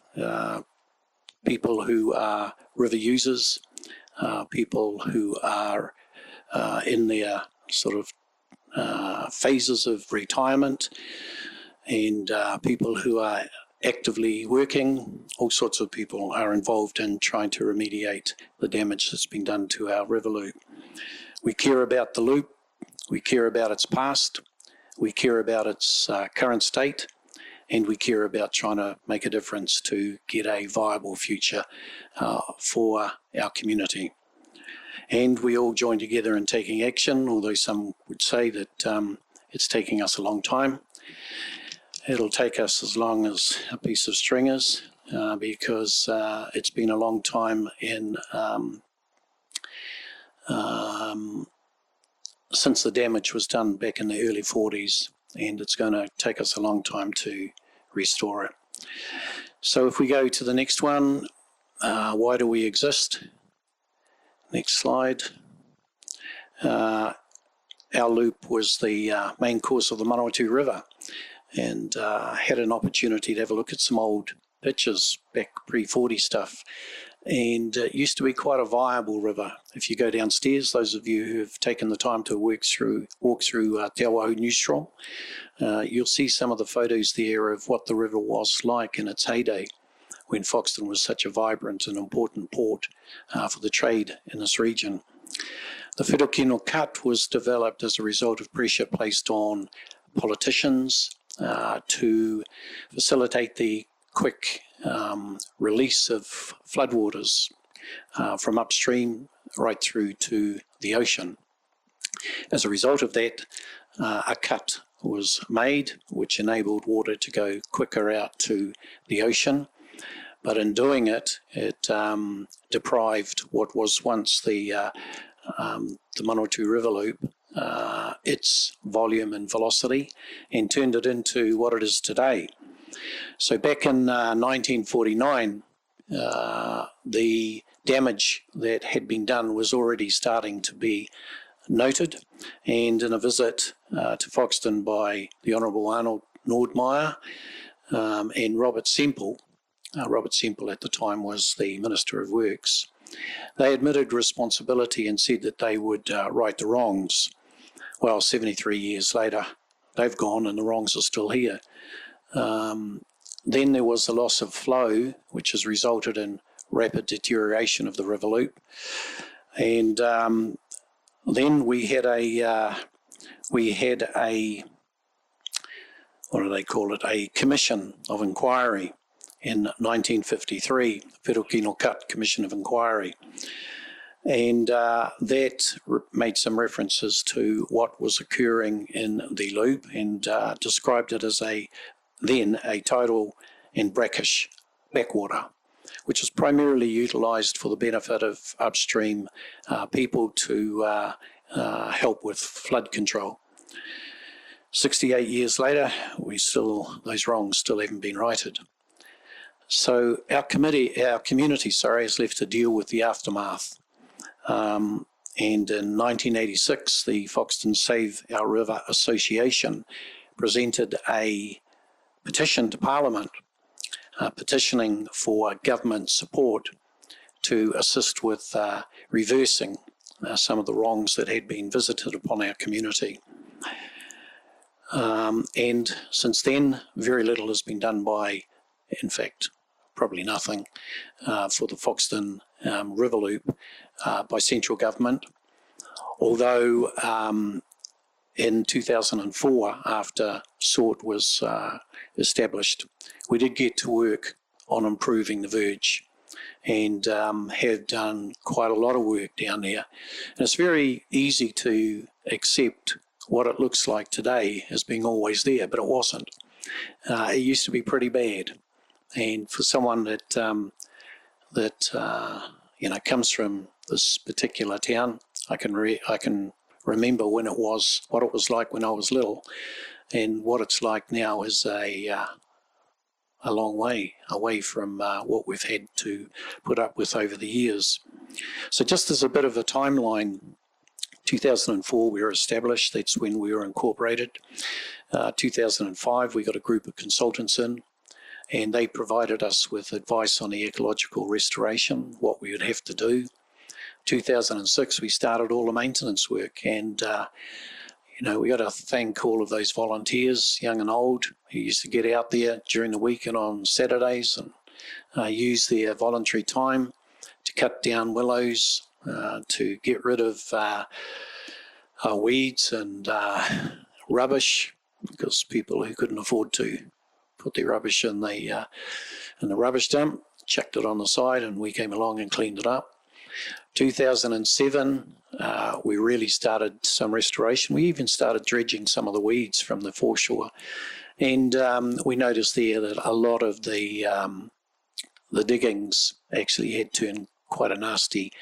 people who are river users, people who are in their sort of phases of retirement, and people who are actively working. All sorts of people are involved in trying to remediate the damage that's been done to our river loop. We care about the loop, we care about its past, we care about its current state, and we care about trying to make a difference to get a viable future for our community. And we all join together in taking action, although some would say that it's taking us a long time. It'll take us as long as a piece of string is, because it's been a long time since the damage was done back in the early 40s, and it's going to take us a long time to restore it. So if we go to the next one, why do we exist? Next slide. Our loop was the main course of the Manawatu River, and had an opportunity to have a look at some old pictures back pre-40 stuff, and it used to be quite a viable river. If you go downstairs, those of you who have taken the time to walk through Te Awahu Newsstraw, you'll see some of the photos there of what the river was like in its heyday, when Foxton was such a vibrant and important port for the trade in this region. The Whirukino Cut was developed as a result of pressure placed on politicians to facilitate the quick release of floodwaters from upstream right through to the ocean. As a result of that, a cut was made which enabled water to go quicker out to the ocean, but in doing it, it deprived what was once the Manawatu River Loop its volume and velocity, and turned it into what it is today. So back in 1949, the damage that had been done was already starting to be noted, and in a visit to Foxton by the Honourable Arnold Nordmeyer and Robert Semple at the time was the Minister of Works, They admitted responsibility and said that they would right the wrongs. Well, 73 years later, they've gone and the wrongs are still here. Then there was the loss of flow, which has resulted in rapid deterioration of the river loop. And then we had a what do they call it? A commission of inquiry in 1953, Whirukino Cut Commission of Inquiry. And that made some references to what was occurring in the loop and described it as a tidal and brackish backwater, which is primarily utilised for the benefit of upstream people to help with flood control. 68 years later, those wrongs still haven't been righted. So our community, is left to deal with the aftermath. And in 1986, the Foxton Save Our River Association presented a petition to Parliament, petitioning for government support to assist with reversing some of the wrongs that had been visited upon our community. And since then, very little has been done by, in fact, probably nothing, for the Foxton River Loop by central government. Although in 2004, after SORT was established, we did get to work on improving the verge and have done quite a lot of work down there. And it's very easy to accept what it looks like today as being always there, but it wasn't. It used to be pretty bad. And for someone that comes from this particular town, I can remember what it was like when I was little, and what it's like now is a long way away from what we've had to put up with over the years. So just as a bit of a timeline, 2004 we were established, that's when we were incorporated. 2005 we got a group of consultants in, and they provided us with advice on the ecological restoration, what we would have to do. 2006 we started all the maintenance work, and we got to thank all of those volunteers, young and old, who used to get out there during the week and on Saturdays and use their voluntary time to cut down willows, to get rid of weeds and rubbish, because people who couldn't afford to put their rubbish in the rubbish dump chucked it on the side, and we came along and cleaned it up. 2007, we really started some restoration. We even started dredging some of the weeds from the foreshore, and we noticed there that a lot of the diggings actually had turned quite a nasty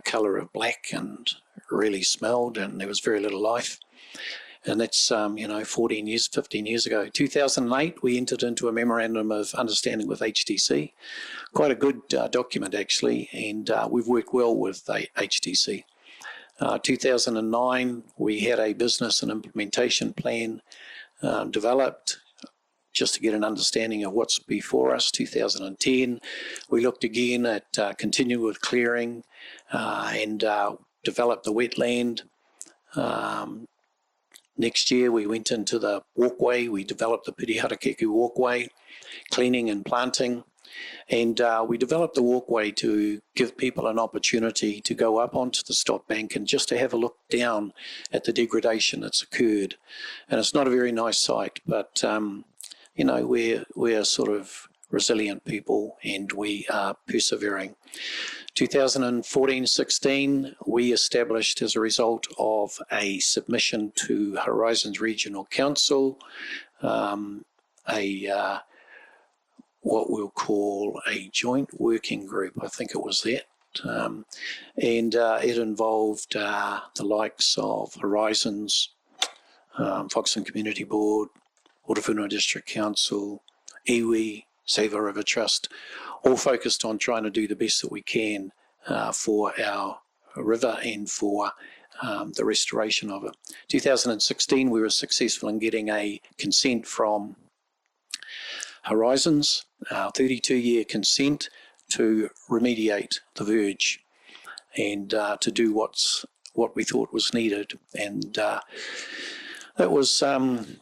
colour of black and really smelled, and there was very little life. And that's 15 years ago. 2008, we entered into a memorandum of understanding with HTC, quite a good document actually, and we've worked well with HTC. 2009, we had a business and implementation plan developed just to get an understanding of what's before us. 2010, we looked again at continuing with clearing and developed the wetland. Next year, we went into the walkway. We developed the Piriharakeku walkway, cleaning and planting. And we developed the walkway to give people an opportunity to go up onto the stop bank and just to have a look down at the degradation that's occurred. And it's not a very nice sight, but, we're sort of resilient people, and we are persevering. 2014-16, we established, as a result of a submission to Horizons Regional Council, what we'll call a joint working group. I think it was that. And it involved the likes of Horizons, Foxton Community Board, Horowhenua District Council, iwi, Save Our River Trust, all focused on trying to do the best that we can for our river and for the restoration of it. 2016, we were successful in getting a consent from Horizons, 32-year consent to remediate the verge and to do what we thought was needed. And that was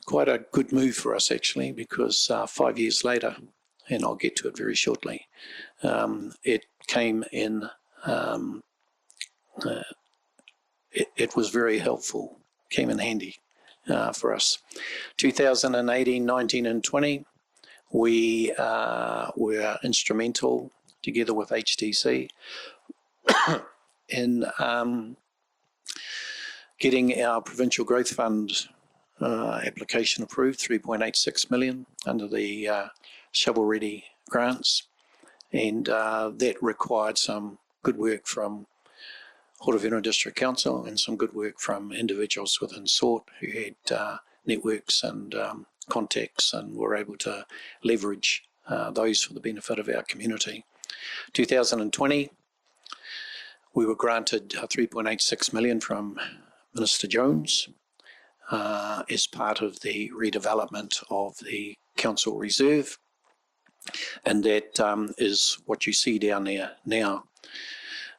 quite a good move for us, actually, because 5 years later, and I'll get to it very shortly, it came in, it was very helpful, came in handy for us. 2018, 19 and 20, we were instrumental, together with HTC, in getting our Provincial Growth Fund application approved, 3.86 million under the shovel-ready grants, and that required some good work from Horowhenua District Council and some good work from individuals within SORT who had networks and contacts and were able to leverage those for the benefit of our community. 2020, we were granted 3.86 million from Minister Jones as part of the redevelopment of the council reserve, and that is what you see down there now.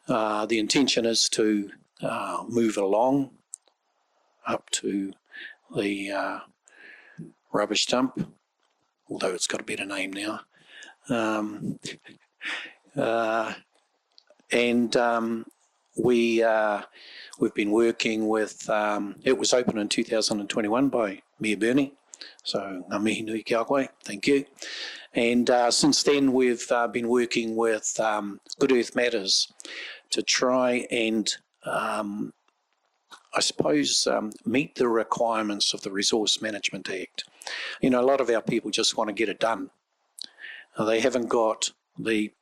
The intention is to move along up to the rubbish dump, although it's got a better name now. We've been working with, it was opened in 2021 by Mayor Bernie, so ngā mihi nui kia koe, thank you. And since then we've been working with Good Earth Matters to try and, I suppose, meet the requirements of the Resource Management Act. You know, a lot of our people just want to get it done. They haven't got the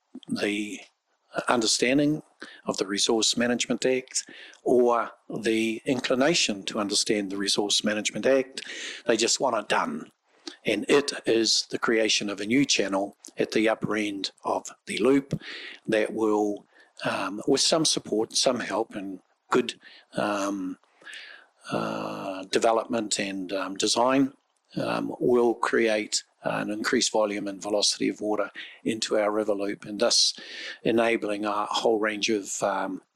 understanding of the Resource Management Act or the inclination to understand the Resource Management Act. They just want it done. And it is the creation of a new channel at the upper end of the loop that will, with some support, some help and good development and design, will create an increased volume and velocity of water into our river loop, and thus enabling a whole range of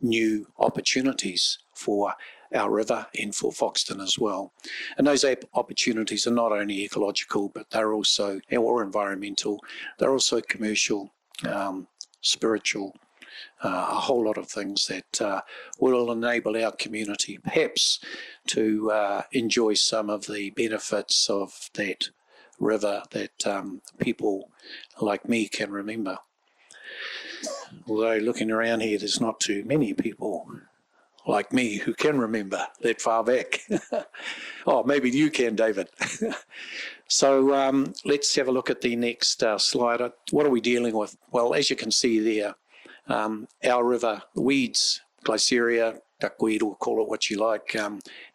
new opportunities for our river and for Foxton as well. And those opportunities are not only ecological, but they're also, or environmental, they're also commercial, spiritual, a whole lot of things that will enable our community perhaps to enjoy some of the benefits of that river that people like me can remember. Although looking around here, there's not too many people like me who can remember that far back. Oh, maybe you can, David. So let's have a look at the next slide. What are we dealing with? Well, as you can see there, our river weeds, glyceria, duckweed, or call it what you like,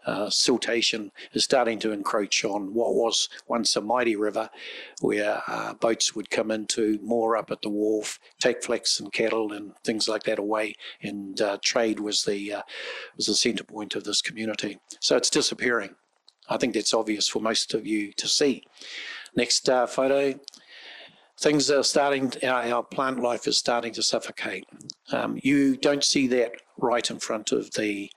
siltation is starting to encroach on what was once a mighty river where boats would come into moor up at the wharf, take flax and cattle and things like that away, and trade was the centre point of this community. So it's disappearing. I think that's obvious for most of you to see. Next photo. Things are starting, our plant life is starting to suffocate. You don't see that right in front of the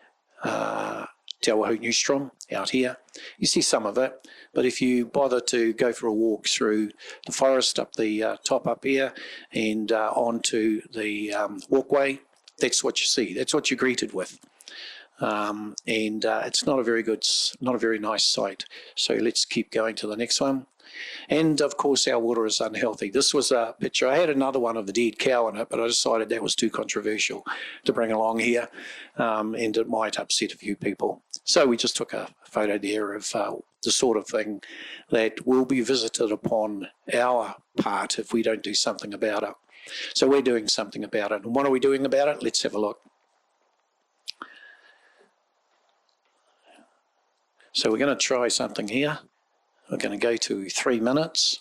Te Awahu Newstrom out here. You see some of it, but if you bother to go for a walk through the forest up the top up here and onto the walkway, that's what you see. That's what you're greeted with. And it's not a very good, not a very nice sight. So let's keep going to the next one. And of course our water is unhealthy. This was a picture, I had another one of a dead cow in it, but I decided that was too controversial to bring along here, and it might upset a few people. So we just took a photo there of the sort of thing that will be visited upon our part if we don't do something about it. So we're doing something about it. And what are we doing about it? Let's have a look. So we're going to try something here. We're going to go to 3 minutes.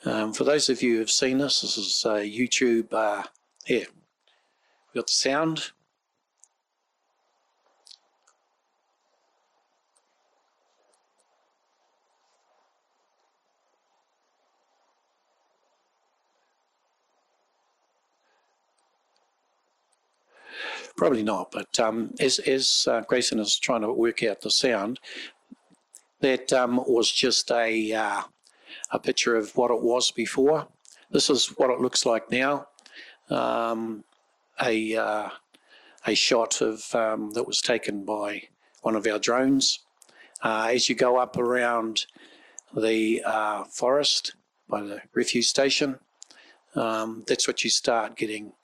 For those of you who have seen this, this is YouTube. Here, we've got the sound. Probably not, but as Grayson is trying to work out the sound, that was just a picture of what it was before. This is what it looks like now. A shot of that was taken by one of our drones. As you go up around the forest by the refuse station, that's what you start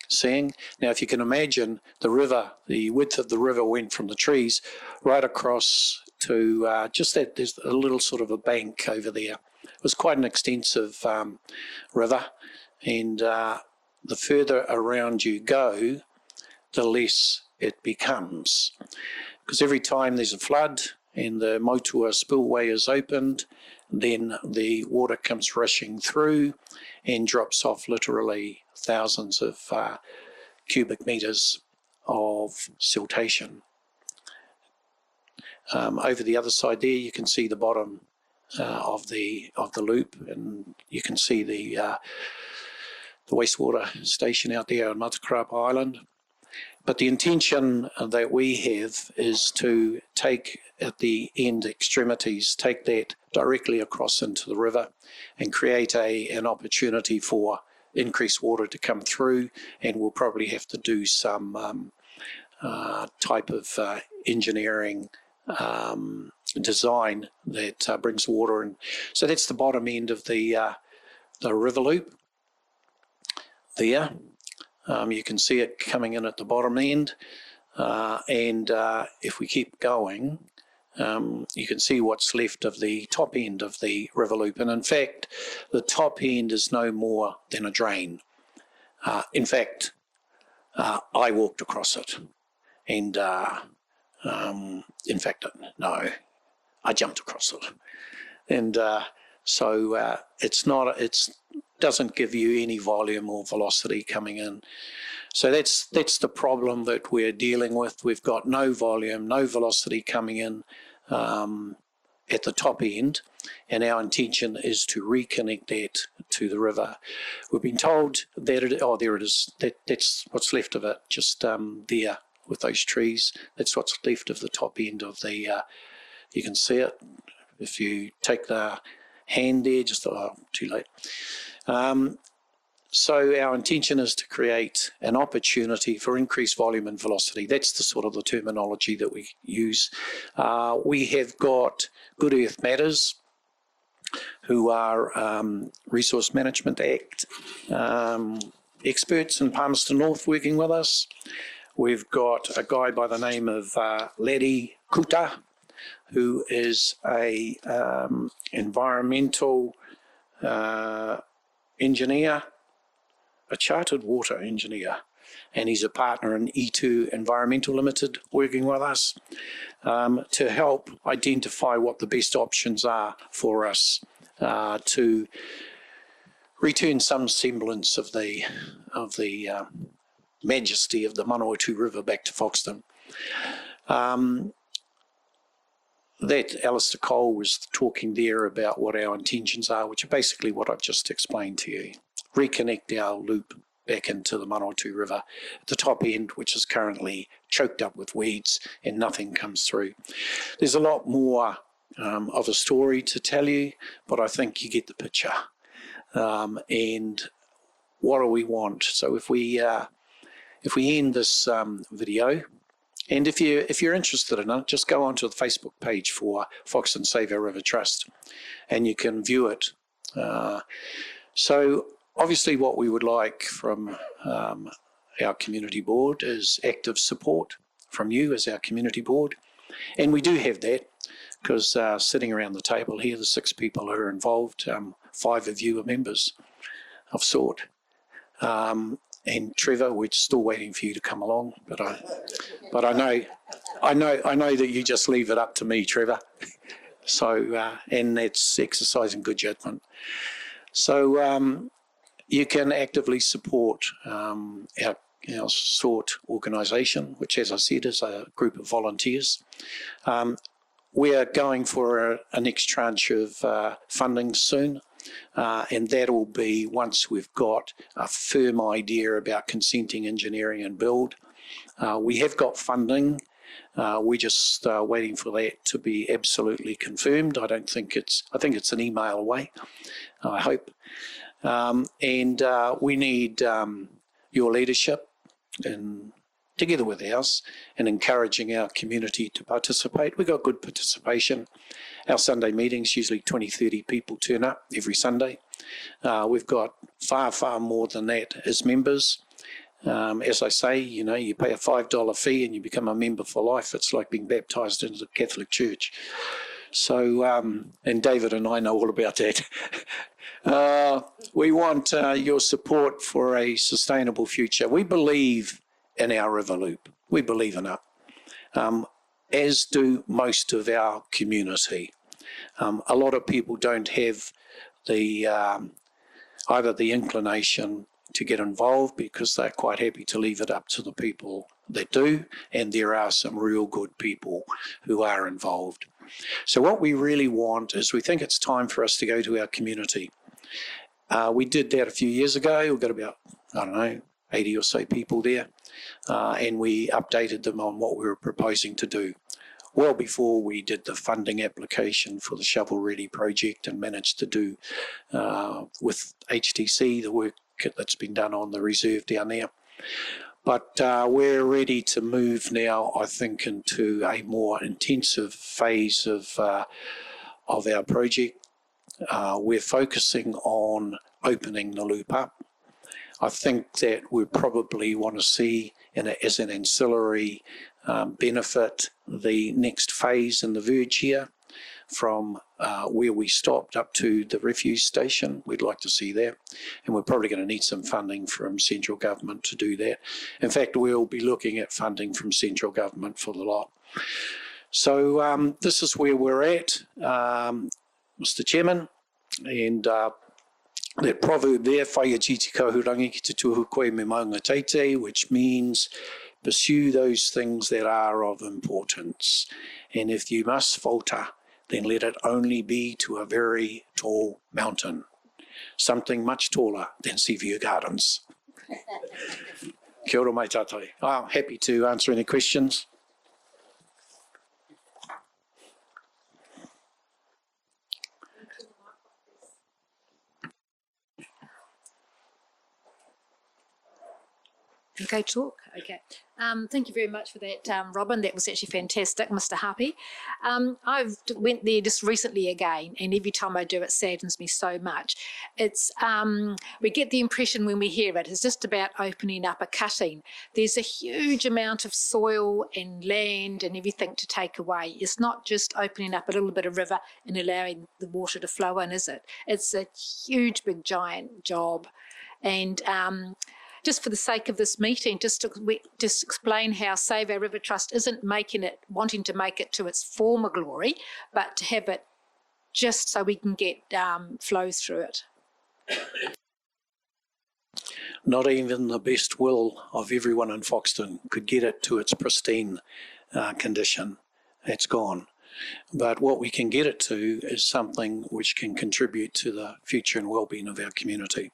seeing. Now, if you can imagine the river, the width of the river went from the trees right across to just that. There's a little sort of a bank over there. It was quite an extensive river, and the further around you go, the less it becomes. Because every time there's a flood and the Motua spillway is opened, then the water comes rushing through and drops off literally thousands of cubic metres of siltation. Over the other side there, you can see the bottom of the loop, and you can see the wastewater station out there on Matakarapa Island. But the intention that we have is to take at the end extremities, take that directly across into the river and create an opportunity for increased water to come through, and we'll probably have to do some type of engineering design that brings water in. So that's the bottom end of the river loop there. You can see it coming in at the bottom end, and if we keep going, you can see what's left of the top end of the river loop. And in fact, the top end is no more than a drain. In fact, I walked across it, and in fact, no, I jumped across it. And so it doesn't give you any volume or velocity coming in. So that's the problem that we're dealing with. We've got no volume, no velocity coming in at the top end, and our intention is to reconnect that to the river. We've been told that there it is. That's what's left of it, just there with those trees. That's what's left of the top end of the. You can see it if you take the hand there. Just too late. So our intention is to create an opportunity for increased volume and velocity. That's the sort of the terminology that we use. We have got Good Earth Matters, who are Resource Management Act experts in Palmerston North working with us. We've got a guy by the name of Laddie Kuta, who is a environmental engineer, a chartered water engineer, and he's a partner in E2 Environmental Limited working with us to help identify what the best options are for us to return some semblance of the majesty of the Manawatu River back to Foxton. That Alistair Cole was talking there about what our intentions are, which are basically what I've just explained to you. Reconnect our loop back into the Manawatu River at the top end, which is currently choked up with weeds and nothing comes through. There's a lot more of a story to tell you, but I think you get the picture. And what do we want? So if we end this video, and if you're interested in it, just go onto the Facebook page for Foxton Save Our River Trust, and you can view it. So obviously, what we would like from our community board is active support from you as our community board, and we do have that because sitting around the table here, the 6 people who are involved, 5 of you are members of sort. And Trevor, we're still waiting for you to come along, but I know that you just leave it up to me, Trevor. So and that's exercising good judgment. So you can actively support our SORT organisation, which, as I said, is a group of volunteers. We are going for a next tranche of funding soon. And that will be once we've got a firm idea about consenting, engineering and build. We have got funding. We're just waiting for that to be absolutely confirmed. I think it's an email away, I hope. And we need your leadership, and together with ours, in encouraging our community to participate. We've got good participation. Our Sunday meetings, usually 20, 30 people turn up every Sunday. We've got far, far more than that as members. As I say, you pay a $5 fee and you become a member for life. It's like being baptised into the Catholic Church. So, and David and I know all about that. We want your support for a sustainable future. We believe in our river loop. We believe in it, as do most of our community. A lot of people don't have the either the inclination to get involved because they're quite happy to leave it up to the people that do, and there are some real good people who are involved. So what we really want is, we think it's time for us to go to our community. We did that a few years ago. We've got about, 80 or so people there, and we updated them on what we were proposing to do well before we did the funding application for the Shovel Ready project, and managed to do with HTC the work that's been done on the reserve down there. But we're ready to move now, I think, into a more intensive phase of our project. We're focusing on opening the loop up. I think that we probably want to see, as an ancillary benefit, the next phase in the verge here, from where we stopped up to the refuse station. We'd like to see that, and we're probably going to need some funding from central government to do that. In fact, we'll be looking at funding from central government for the lot. So this is where we're at, Mr. Chairman, and that proverb there, whaia titi kauhurangi ki te tuhu koe me maunga teitei, which means pursue those things that are of importance. And if you must falter, then let it only be to a very tall mountain, something much taller than Seaview Gardens. Kia ora mai tātou. I'm happy to answer any questions. Okay, talk. Okay. Thank you very much for that, Robin. That was actually fantastic, Mr. Happy. I've went there just recently again, and every time I do, it saddens me so much. It's we get the impression when we hear it, it's just about opening up a cutting. There's a huge amount of soil and land and everything to take away. It's not just opening up a little bit of river and allowing the water to flow in, is it? It's a huge, big, giant job. And just for the sake of this meeting, just explain how Save Our River Trust isn't wanting to make it to its former glory, but to have it just so we can get flows through it. Not even the best will of everyone in Foxton could get it to its pristine condition. It's gone. But what we can get it to is something which can contribute to the future and well-being of our community.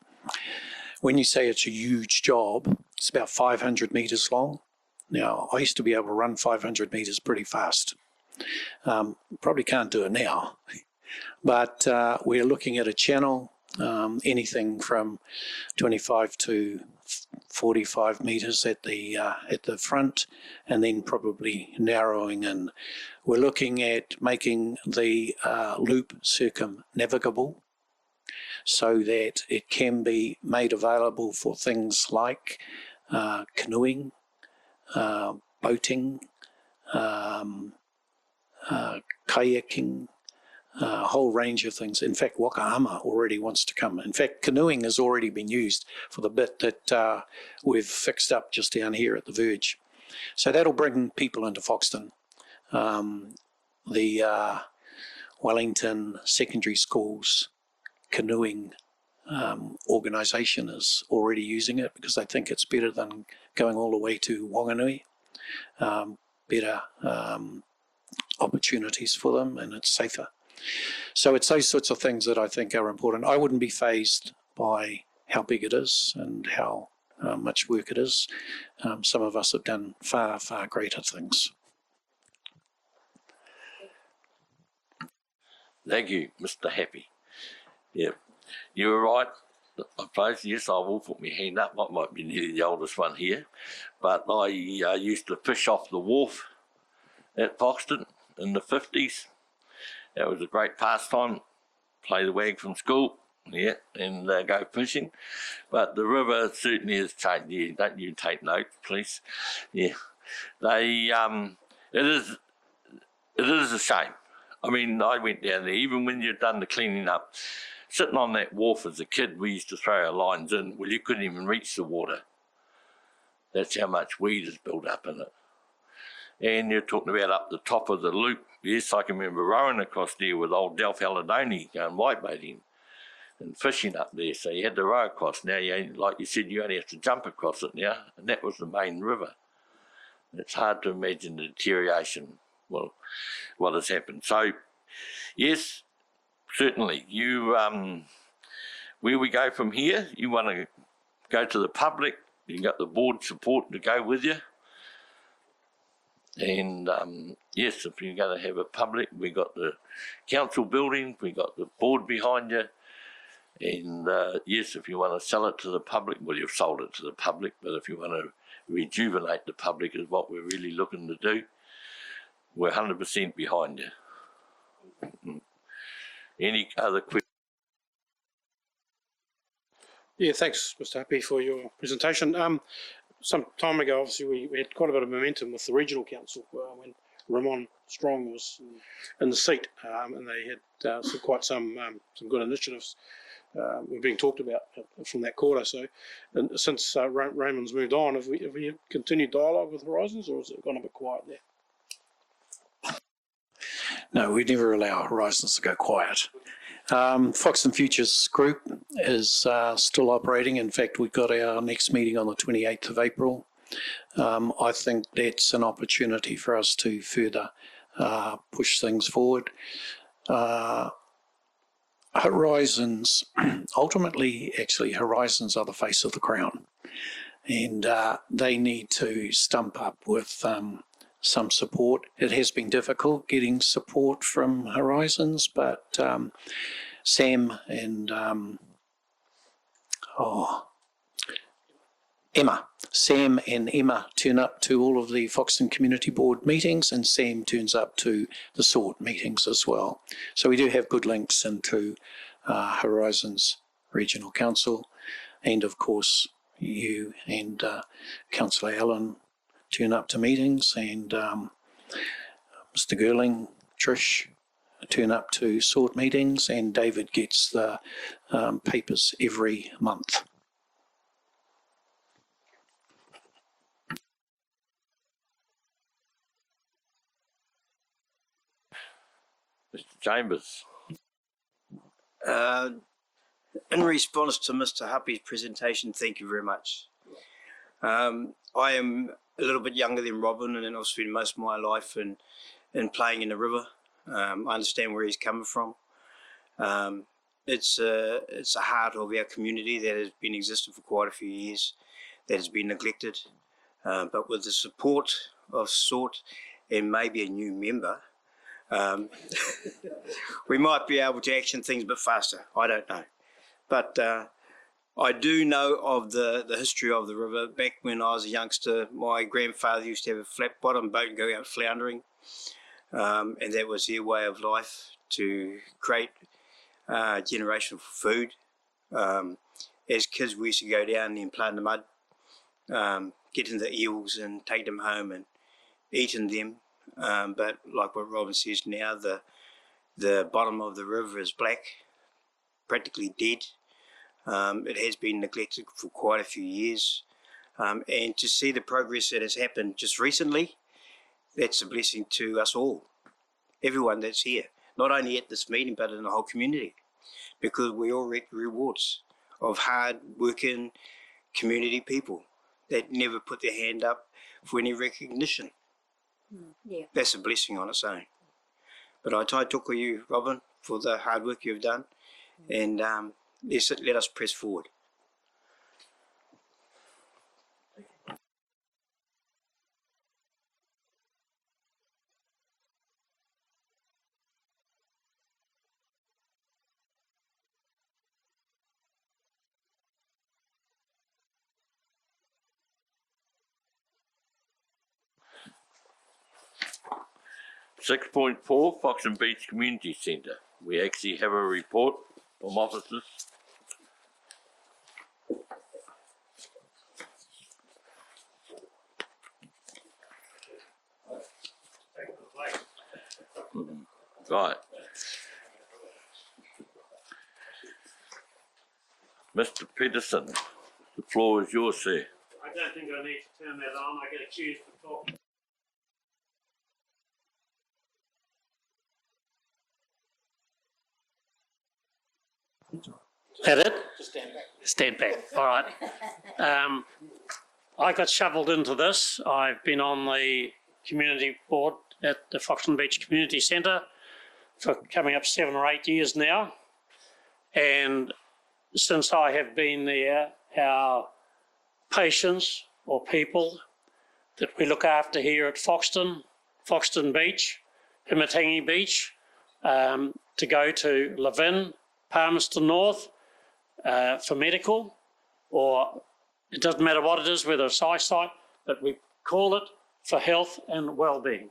When you say it's a huge job, it's about 500 metres long. Now, I used to be able to run 500 metres pretty fast. Probably can't do it now. But we're looking at a channel, anything from 25 to 45 metres at the front, and then probably narrowing in. We're looking at making the loop circumnavigable, so that it can be made available for things like canoeing, boating, kayaking, a whole range of things. In fact, Wakahama already wants to come. In fact, canoeing has already been used for the bit that we've fixed up just down here at the verge. So that'll bring people into Foxton. The Wellington Secondary Schools canoeing organisation is already using it because they think it's better than going all the way to Wanganui. Better opportunities for them, and it's safer. So it's those sorts of things that I think are important. I wouldn't be fazed by how big it is and how much work it is. Some of us have done far, far greater things. Thank you, Mr. Happy. Yeah, you were right. I suppose, yes, I will put my hand up. I might be nearly the oldest one here, but I used to fish off the wharf at Foxton in the 50s. That was a great pastime. Play the wag from school, yeah, and go fishing. But the river certainly has changed. Yeah, don't you take notes, please? Yeah, it is a shame. I mean, I went down there, even when you'd done the cleaning up, sitting on that wharf as a kid, we used to throw our lines in. Well, you couldn't even reach the water. That's how much weed is built up in it. And you're talking about up the top of the loop. Yes, I can remember rowing across there with old Delph Aladoni going whitebaiting and fishing up there. So you had to row across. Now, like you said, you only have to jump across it now. And that was the main river. It's hard to imagine the deterioration, well, what has happened. So, yes, certainly, you, where we go from here, you want to go to the public, you got the board support to go with you. And yes, if you're going to have a public, we got the council building, we got the board behind you. And yes, if you want to sell it to the public, well, you've sold it to the public, but if you want to rejuvenate the public is what we're really looking to do, we're 100% behind you. Any other questions? Yeah, thanks, Mr. Happy, for your presentation. Some time ago, obviously, we had quite a bit of momentum with the regional council when Ramon Strong was in the seat, and they had some good initiatives were being talked about from that quarter. So, and since Raymond's moved on, have we continued dialogue with Horizons, or has it gone a bit quiet there? No, we never allow Horizons to go quiet. Foxton Futures Group is still operating. In fact, we've got our next meeting on the 28th of April. I think that's an opportunity for us to further push things forward. Horizons, ultimately, actually, Horizons are the face of the crown, and they need to stump up with some support. It has been difficult getting support from Horizons, but Sam and Emma turn up to all of the Foxton Community Board meetings, and Sam turns up to the SORT meetings as well. So we do have good links into Horizons Regional Council, and of course you and Councillor Allen turn up to meetings, and Mr. Girling, Trish turn up to SORT meetings, and David gets the papers every month. Mr. Chambers. In response to Mr. Happy's presentation, thank you very much. I am a little bit younger than Robin, and I've spent most of my life in playing in the river. I understand where he's coming from. It's a heart of our community that has been existing for quite a few years, that has been neglected. But with the support of SORT and maybe a new member, we might be able to action things a bit faster. I don't know. But I do know of the history of the river. Back when I was a youngster, my grandfather used to have a flat bottom boat and go out floundering. And that was their way of life, to create generation for food. As kids, we used to go down and play in the mud, get in the eels and take them home and eat in them. But like what Robin says now, the bottom of the river is black, practically dead. It has been neglected for quite a few years. And to see the progress that has happened just recently, that's a blessing to us all, everyone that's here, not only at this meeting, but in the whole community, because we all reap the rewards of hard-working community people that never put their hand up for any recognition. Yeah. That's a blessing on its own. But I tai toku you, Robin, for the hard work you've done, and let us press forward. 6.4, Foxton Beach Community Centre. We actually have a report from officers. Right. Mr. Peterson, the floor is yours, sir. I don't think I need to turn that on. I get accused of talking. Is that it? Just stand back. Stand back. All right. I got shoveled into this. I've been on the community board at the Foxton Beach Community Centre for coming up 7 or 8 years now. And since I have been there, our patients or people that we look after here at Foxton Beach, Himatangi Beach, to go to Levin, Palmerston North for medical, or it doesn't matter what it is, whether it's eyesight, but we call it for health and well-being.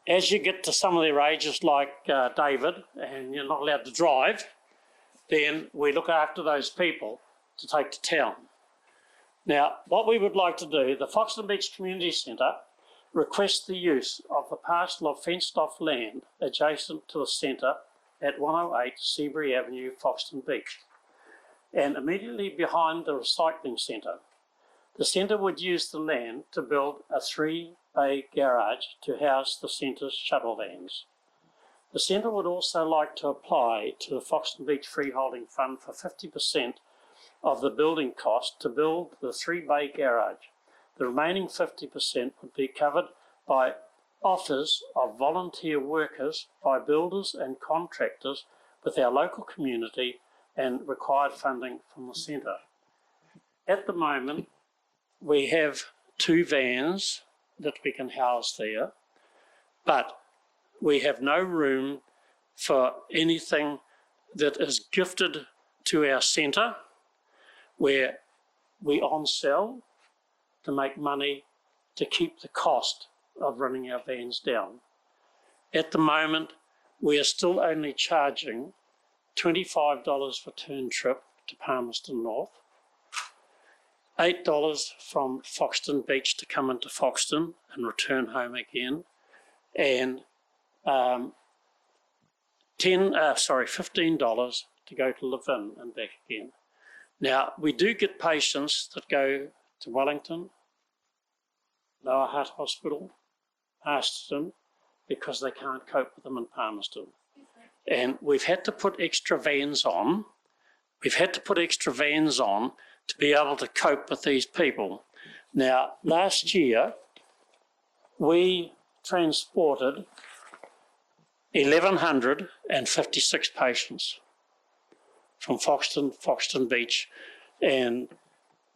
As you get to some of their ages like David, and you're not allowed to drive, then we look after those people to take to town. Now, what we would like to do, the Foxton Beach Community Centre requests the use of the parcel of fenced-off land adjacent to the centre at 108 Seabury Avenue, Foxton Beach, and immediately behind the recycling centre. The centre would use the land to build a 3-bay garage to house the centre's shuttle vans. The centre would also like to apply to the Foxton Beach Freeholding Fund for 50% of the building cost to build the 3-bay garage. The remaining 50% would be covered by offers of volunteer workers by builders and contractors with our local community and required funding from the centre. At the moment, we have 2 vans that we can house there, but we have no room for anything that is gifted to our centre, where we on-sell to make money to keep the cost of running our vans down. At the moment, we are still only charging $25 for turn trip to Palmerston North, $8 from Foxton Beach to come into Foxton and return home again, and $15 to go to Levin and back again. Now, we do get patients that go to Wellington, Lower Hutt Hospital, Masterton, because they can't cope with them in Palmerston. And we've had to put extra vans on. We've had to put extra vans on to be able to cope with these people. Now, last year, we transported 1,156 patients from Foxton Beach and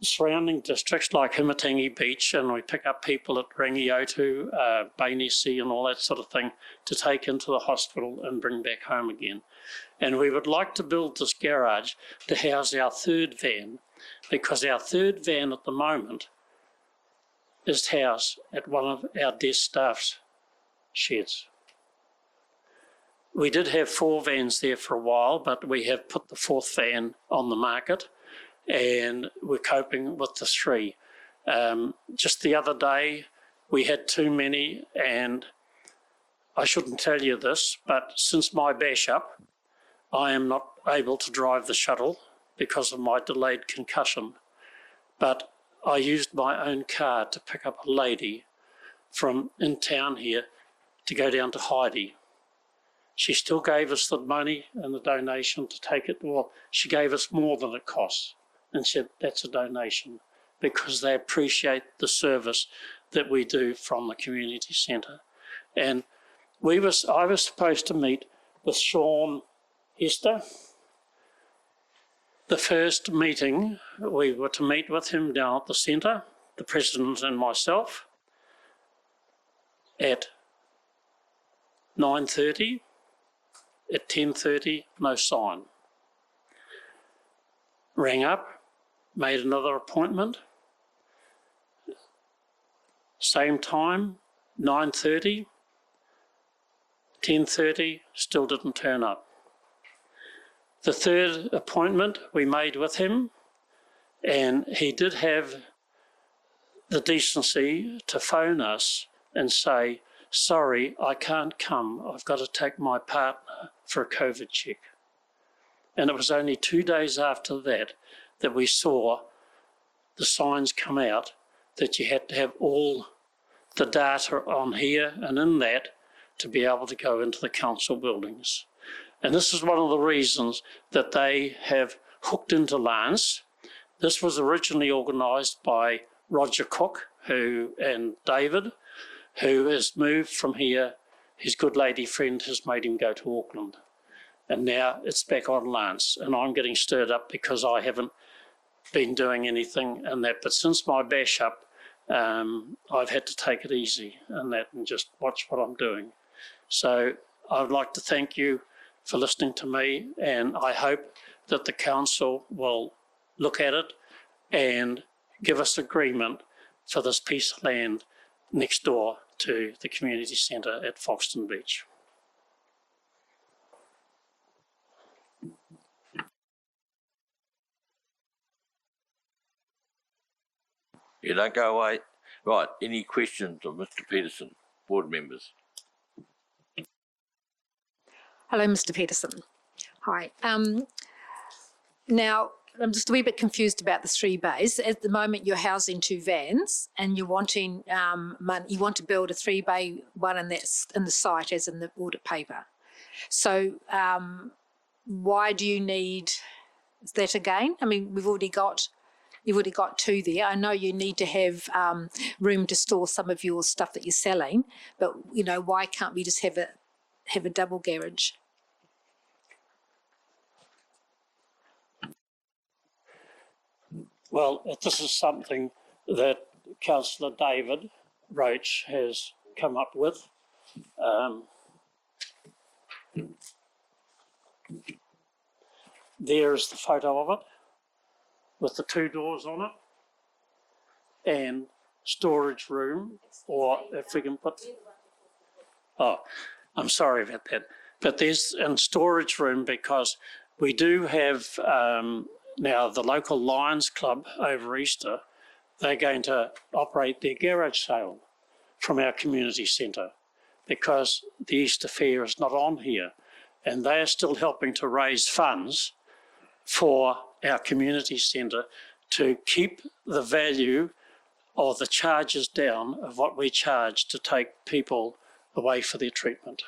surrounding districts like Himatangi Beach, and we pick up people at Rangiotu, Bainesi and all that sort of thing to take into the hospital and bring back home again. And we would like to build this garage to house our 3rd van, because our 3rd van at the moment is housed at one of our desk staff's sheds. We did have 4 vans there for a while, but we have put the 4th van on the market and we're coping with the 3. Just the other day, we had too many, and I shouldn't tell you this, but since my bash up, I am not able to drive the shuttle because of my delayed concussion. But I used my own car to pick up a lady from in town here to go down to Heidi. She still gave us the money and the donation to take it. Well, she gave us more than it costs and said that's a donation because they appreciate the service that we do from the community centre. And I was supposed to meet with Sean Hester. The first meeting, we were to meet with him down at the centre, the president and myself, at 9:30. At 10:30, no sign. Rang up, made another appointment. Same time, 9:30, 10:30, still didn't turn up. The third appointment we made with him, and he did have the decency to phone us and say, sorry, I can't come. I've got to take my partner for a COVID check. And it was only 2 days after that that we saw the signs come out that you had to have all the data on here and in that to be able to go into the council buildings. And this is one of the reasons that they have hooked into Lance. This was originally organised by Roger Cook and David, who has moved from here. His good lady friend has made him go to Auckland. And now it's back on Lance. And I'm getting stirred up because I haven't been doing anything and that. But since my bash up, I've had to take it easy and that and just watch what I'm doing. So I'd like to thank you for listening to me, and I hope that the council will look at it and give us agreement for this piece of land next door to the community centre at Foxton Beach. You don't go away. Right, any questions of Mr. Peterson, board members? Hello, Mr. Peterson. Hi. Now, I'm just a wee bit confused about the 3 bays. At the moment, you're housing 2 vans, and you're wanting you want to build a 3-bay one, and that's in the site, as in the audit paper. So, why do you need that again? I mean, you've already got 2 there. I know you need to have room to store some of your stuff that you're selling, but why can't we just have a double garage? Well, this is something that Councillor David Roach has come up with. There's the photo of it with the 2 doors on it and storage room, or if we can put... Oh, I'm sorry about that. But there's a storage room because we do have... now, the local Lions Club over Easter, they're going to operate their garage sale from our community centre because the Easter Fair is not on here, and they are still helping to raise funds for our community centre to keep the value or the charges down of what we charge to take people away for their treatment.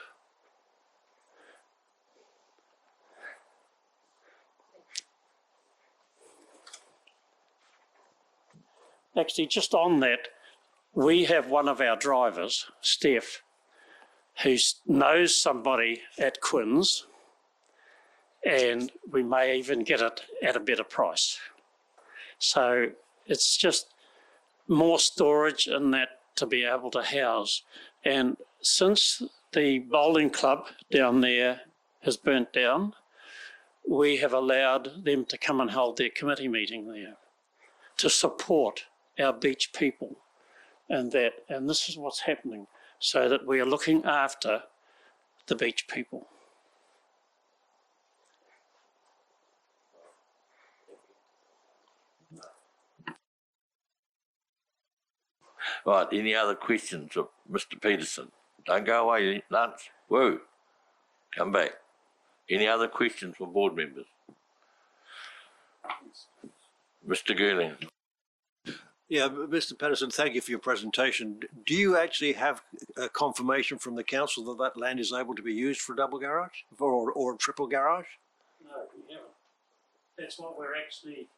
Actually, just on that, we have one of our drivers, Steph, who knows somebody at Quinn's, and we may even get it at a better price. So it's just more storage in that to be able to house. And since the bowling club down there has burnt down, we have allowed them to come and hold their committee meeting there to support our beach people and that. And this is what's happening, so that we are looking after the beach people. Right, any other questions of Mr. Peterson? Don't go away, Lance. Whoa, come back. Any other questions from board members? Mr. Gerling. Yeah, Mr. Patterson, thank you for your presentation. Do you actually have a confirmation from the council that that land is able to be used for a double garage or a triple garage? No, we haven't. That's what we're actually.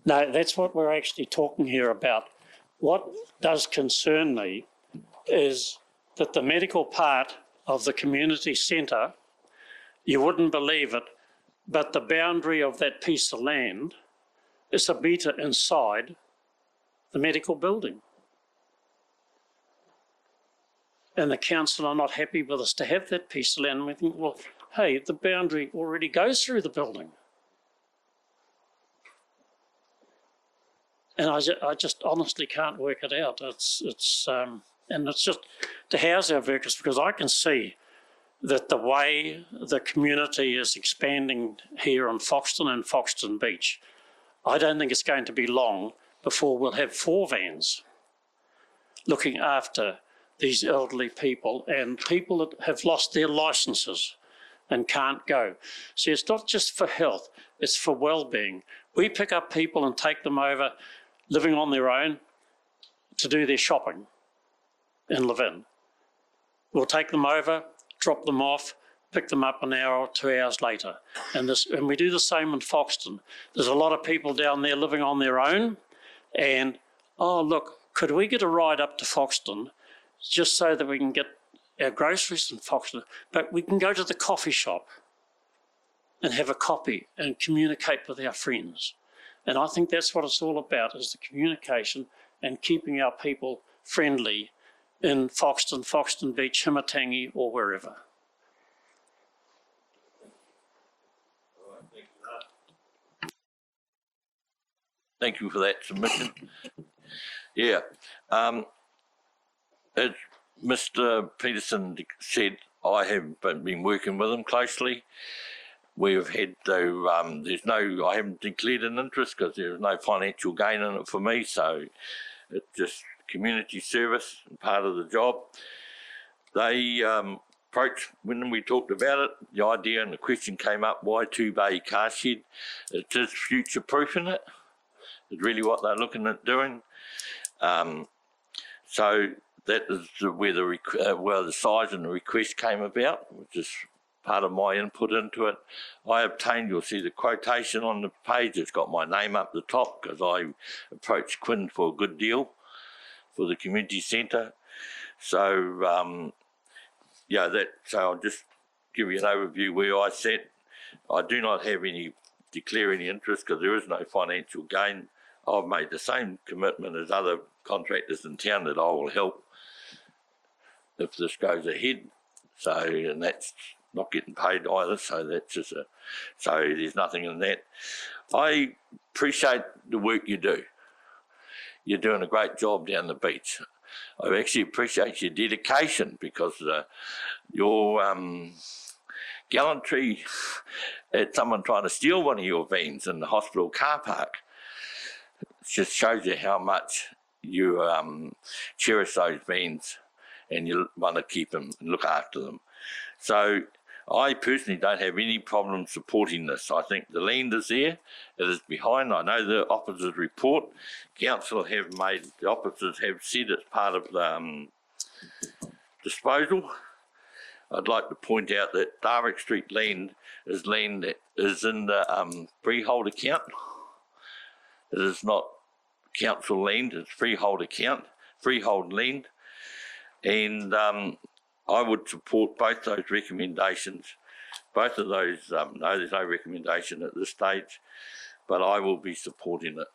No, that's what we're actually talking here about. What does concern me is that the medical part of the community centre, you wouldn't believe it, but the boundary of that piece of land is a metre inside the medical building. And the council are not happy with us to have that piece of land. And we think, well, hey, the boundary already goes through the building. And I just honestly can't work it out. And it's just to house our workers, because I can see that the way the community is expanding here on Foxton and Foxton Beach, I don't think it's going to be long before we'll have 4 vans looking after these elderly people and people that have lost their licences and can't go. See, it's not just for health, it's for well-being. We pick up people and take them over living on their own to do their shopping and live in. We'll take them over, drop them off, pick them up an hour or 2 hours later. And we do the same in Foxton. There's a lot of people down there living on their own and, oh, look, could we get a ride up to Foxton just so that we can get our groceries in Foxton, but we can go to the coffee shop and have a coffee and communicate with our friends. And I think that's what it's all about, is the communication and keeping our people friendly in Foxton, Foxton Beach, Himatangi, or wherever. Thank you for that submission. Yeah. As Mr. Peterson said, I have been working with him closely. We've had to, I haven't declared an interest because there's no financial gain in it for me, so it's just community service and part of the job. They approached, when we talked about it, the idea and the question came up, why 2-bay car shed? It's just future-proofing it. It's really what they're looking at doing. So that is where the size and the request came about, which is part of my input into it. I obtained, you'll see the quotation on the page, it's got my name up the top because I approached Quinn for a good deal for the community centre. So, so I'll just give you an overview where I sat. I do not have declare any interest because there is no financial gain. I've made the same commitment as other contractors in town that I will help if this goes ahead. So, and that's not getting paid either, so that's just so there's nothing in that. I appreciate the work you do. You're doing a great job down the beach. I actually appreciate your dedication because your gallantry at someone trying to steal one of your vans in the hospital car park, it just shows you how much you cherish those vans and you want to keep them and look after them. So I personally don't have any problem supporting this. I think the land is there, it is behind. I know the officers' report, council the officers have said it's part of the disposal. I'd like to point out that Darwick Street land that is in the freehold account. It is not council land, it's freehold land. And I would support both those recommendations. Both of those, no, there's no recommendation at this stage, but I will be supporting it.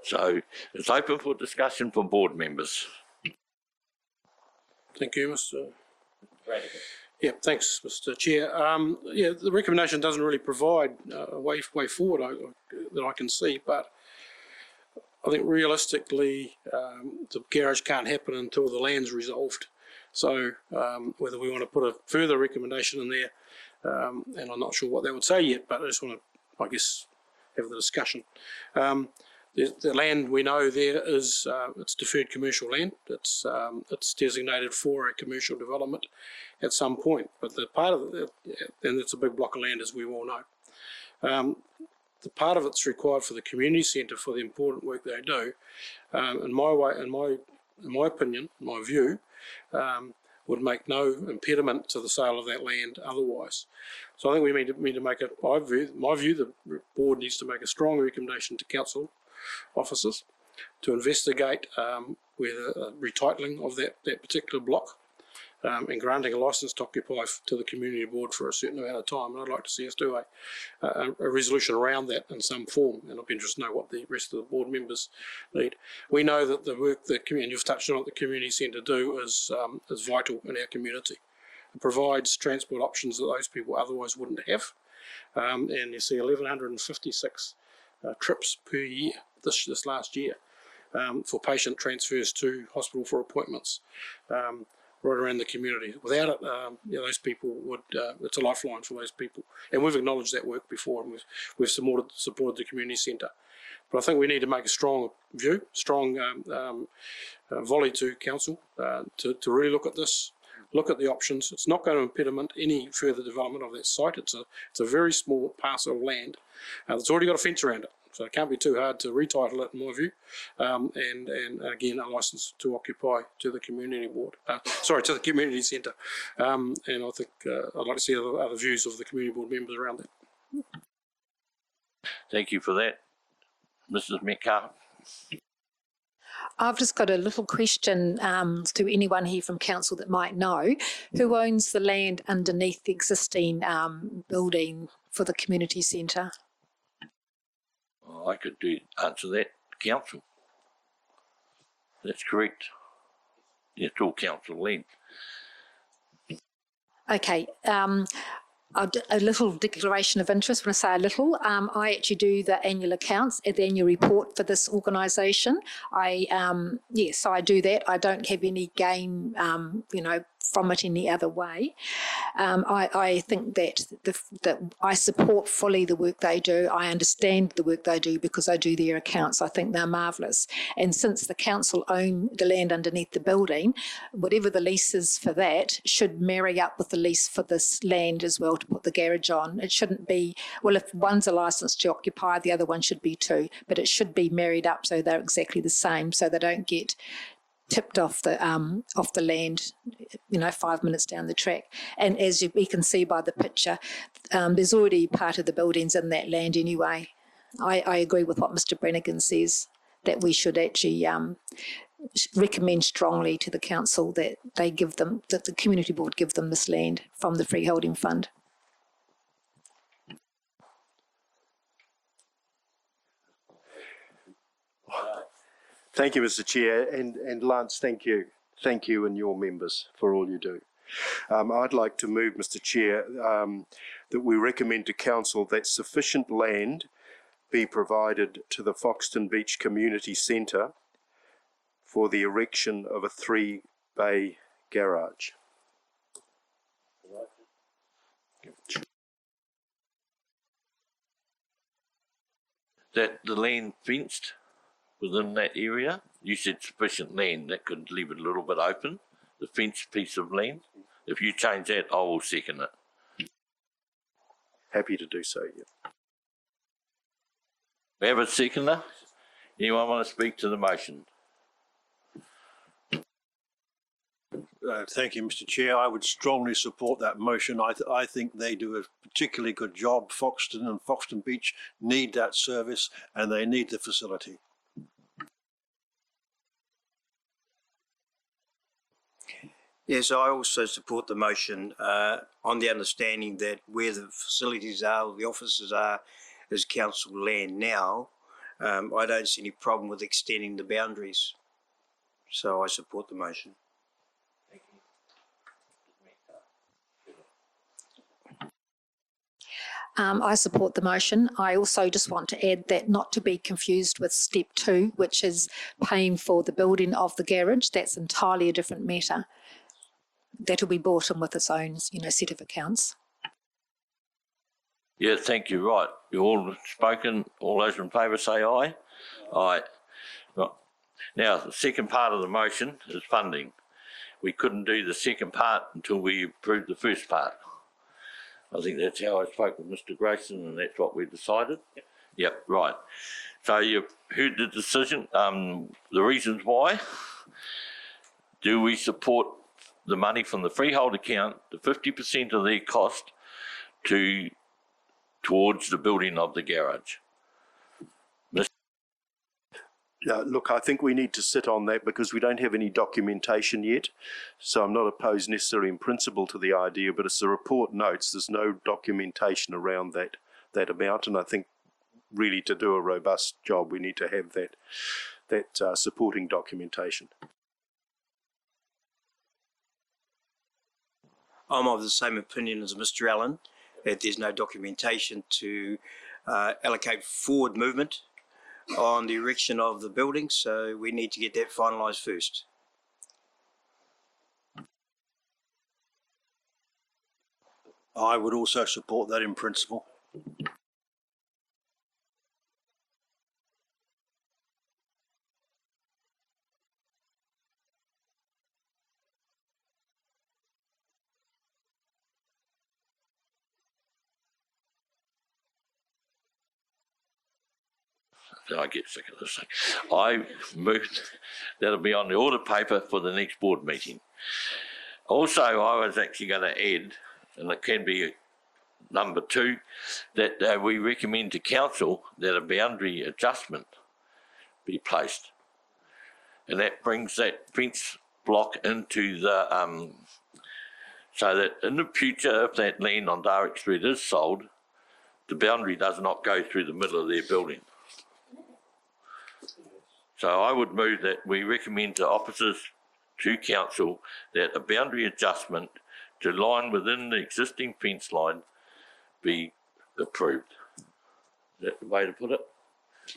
So it's open for discussion for board members. Thank you, Mr. Yeah, thanks, Mr. Chair. The recommendation doesn't really provide a way forward that I can see, but I think realistically the garage can't happen until the land's resolved. So whether we want to put a further recommendation in there, and I'm not sure what that would say yet, but I just want to, I guess, have the discussion. The land we know there is it's deferred commercial land. It's designated for a commercial development at some point, but the part of it, and it's a big block of land as we all know. The part of it's required for the community centre for the important work they do. In my opinion, my view, would make no impediment to the sale of that land otherwise. So I think we need to make my view, the board needs to make a strong recommendation to council officers to investigate whether retitling of that particular block and granting a licence to occupy to the community board for a certain amount of time. And I'd like to see us do a resolution around that in some form, and I'd be interested to know what the rest of the board members need. We know that the work the community, you've touched on what the community centre do is vital in our community. It provides transport options that those people otherwise wouldn't have, and you see 1,156 trips per year this last year. for patient transfers to hospital for appointments right around the community. Without it, those people would, it's a lifeline for those people. And we've acknowledged that work before, and we've supported the community centre. But I think we need to make a strong view, strong volley to council to really look at this, look at the options. It's not going to impediment any further development of that site. It's a very small parcel of land that's already got a fence around it. So it can't be too hard to retitle it, in my view, and again, a licence to occupy to the community board, to the community centre. And I think I'd like to see other views of the community board members around that. Thank you for that. Mrs. Metcalf. I've just got a little question to anyone here from council that might know. Who owns the land underneath the existing building for the community centre? I could answer that. Council. That's correct. Yeah, it's all council land. Okay. A little declaration of interest. When I say a little, I actually do the annual accounts and the annual report for this organisation. Yes, I do that. I don't have any gain, from it any other way. I think that I support fully the work they do. I understand the work they do because I do their accounts. I think they're marvellous. And since the council own the land underneath the building, whatever the lease is for that should marry up with the lease for this land as well to put the garage on. It shouldn't be, well, if one's a licence to occupy, the other one should be too, but it should be married up so they're exactly the same, so they don't get tipped off the land, 5 minutes down the track. And as we can see by the picture, there's already part of the buildings in that land anyway. I agree with what Mr. Brannigan says, that we should actually recommend strongly to the council that they give them, that the community board give them this land from the freeholding fund. Thank you, Mr. Chair, and Lance, thank you and your members for all you do. I'd like to move, Mr. Chair, that we recommend to Council that sufficient land be provided to the Foxton Beach Community Centre for the erection of a 3-bay garage. That the land fenced within that area? You said sufficient land. That could leave it a little bit open, the fenced piece of land. If you change that, I will second it. Happy to do so, yeah. We have a seconder. Anyone want to speak to the motion? Thank you, Mr. Chair. I would strongly support that motion. I think they do a particularly good job. Foxton and Foxton Beach need that service and they need the facility. Yes, I also support the motion on the understanding that where the facilities are, the offices are, is council land now. I don't see any problem with extending the boundaries. So I support the motion. I support the motion. I also just want to add that not to be confused with step 2, which is paying for the building of the garage. That's entirely a different matter. That will be brought in with its own, set of accounts. Yeah, thank you. Right. You all spoken. All those in favour say aye. Aye. Right. Now, the second part of the motion is funding. We couldn't do the second part until we approved the first part. I think that's how I spoke with Mr. Grayson, and that's what we decided. Yep, right. So you've heard the decision, the reasons why. Do we support the money from the freehold account, the 50% of their cost, towards the building of the garage? Look, I think we need to sit on that because we don't have any documentation yet. So I'm not opposed necessarily in principle to the idea, but as the report notes, there's no documentation around that amount. And I think really to do a robust job, we need to have that supporting documentation. I'm of the same opinion as Mr. Allen, that there's no documentation to allocate forward movement. on the erection of the building, so we need to get that finalised first. I would also support that in principle. I get sick of this thing. I moved, that'll be on the order paper for the next board meeting. Also, I was actually going to add, and it can be number 2, that we recommend to council that a boundary adjustment be placed. And that brings that fence block into the, so that in the future, if that land on Darwick Street is sold, the boundary does not go through the middle of their building. So I would move that we recommend to officers to council that a boundary adjustment to line within the existing fence line be approved. Is that the way to put it?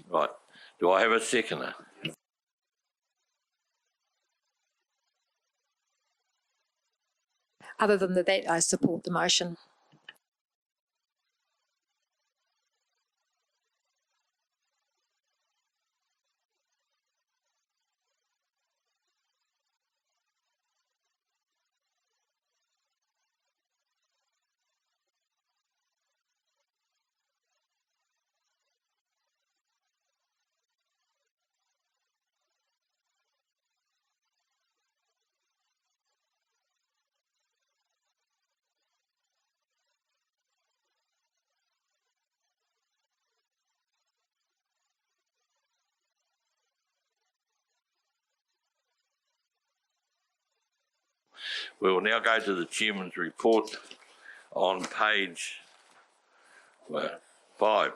Right. Do I have a seconder? Other than that, I support the motion. We will now go to the chairman's report on page 5.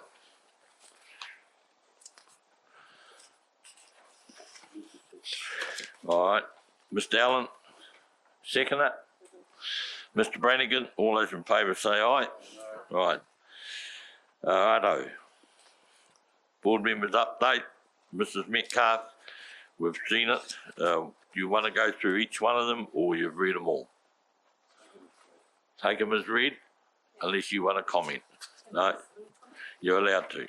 All right, Mr. Allen, second it. Mr. Brannigan, all those in favour say aye. No. Right. Righto. Board members update. Mrs. Metcalf, we've seen it. Do you want to go through each one of them, or you've read them all? Take them as read, unless you want to comment. No, you're allowed to.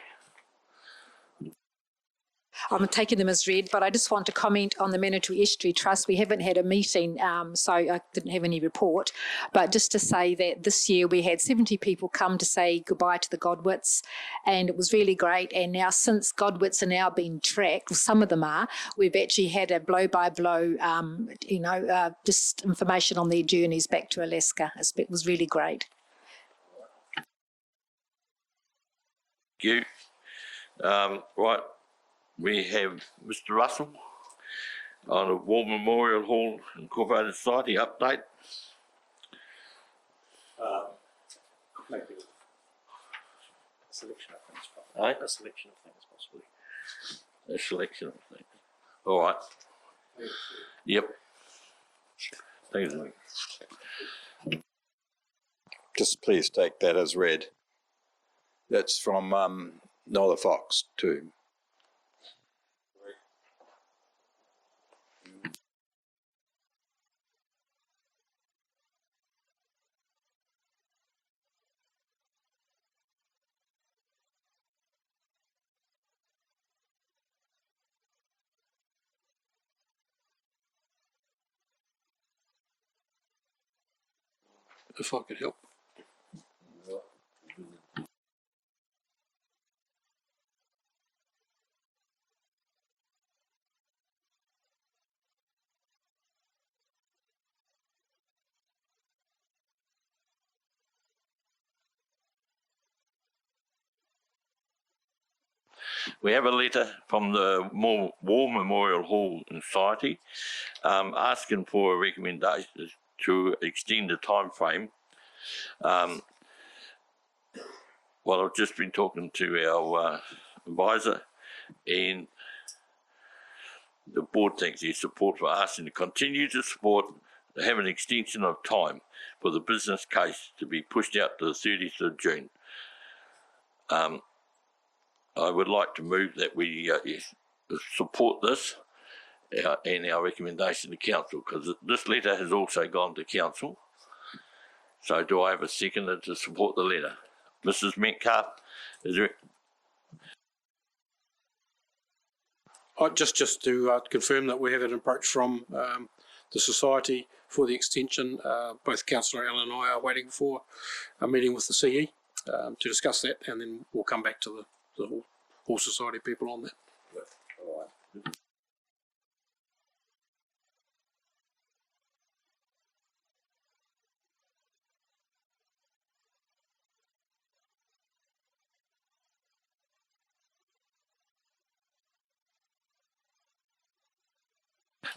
I'm taking them as read, but I just want to comment on the Manitou Estuary Trust. We haven't had a meeting, so I didn't have any report. But just to say that this year we had 70 people come to say goodbye to the Godwits, and it was really great. And now, since Godwits are now being tracked, some of them are, we've actually had a blow-by-blow, just information on their journeys back to Alaska. It was really great. Thank you. Right. We have Mr. Russell on the War Memorial Hall Incorporated Society update. Maybe a selection of things. Aye? A selection of things, possibly. A selection of things. All right. Yep. Thank you. Just please take that as read. That's from Nola Fox too. If I could help. We have a letter from the War Memorial Hall Society asking for a recommendation to extend the time frame. Well, I've just been talking to our advisor, and the board thanks their support for asking to continue to support, to have an extension of time for the business case to be pushed out to the 30th of June. I would like to move that we support this and our recommendation to council, because this letter has also gone to council. So do I have a seconder to support the letter? Mrs. Metcalf, is there? Just to confirm that we have an approach from the Society for the extension. Both Councillor Allen and I are waiting for a meeting with the CE to discuss that, and then we'll come back to the whole society people on that.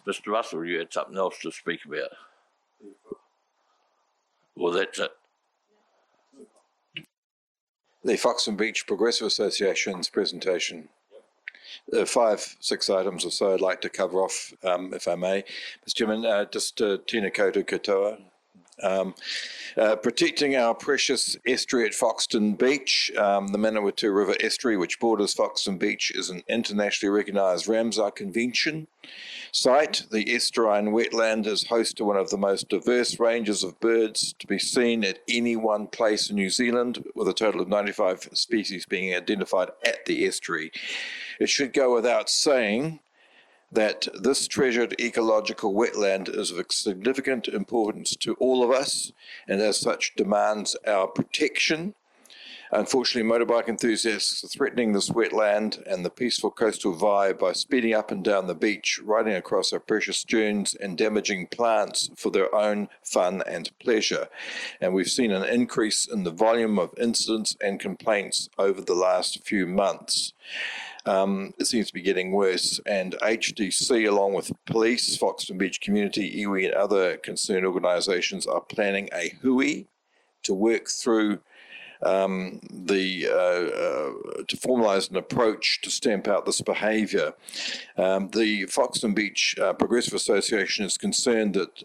Mr. Russell, you had something else to speak about? Well, that's it. The Foxton Beach Progressive Association's presentation. 5-6 items or so I'd like to cover off, if I may. Mr. Chairman, just tēnā koutou katoa. Protecting our precious estuary at Foxton Beach. The Manawatu River Estuary, which borders Foxton Beach, is an internationally recognised Ramsar Convention site. The estuarine wetland is host to one of the most diverse ranges of birds to be seen at any one place in New Zealand, with a total of 95 species being identified at the estuary. It should go without saying that this treasured ecological wetland is of significant importance to all of us, and as such demands our protection. Unfortunately, motorbike enthusiasts are threatening this wetland and the peaceful coastal vibe by speeding up and down the beach, riding across our precious dunes and damaging plants for their own fun and pleasure. And we've seen an increase in the volume of incidents and complaints over the last few months. It seems to be getting worse, and HDC, along with police, Foxton Beach Community, iwi and other concerned organisations are planning a hui to work through to formalise an approach to stamp out this behaviour. The Foxton Beach Progressive Association is concerned that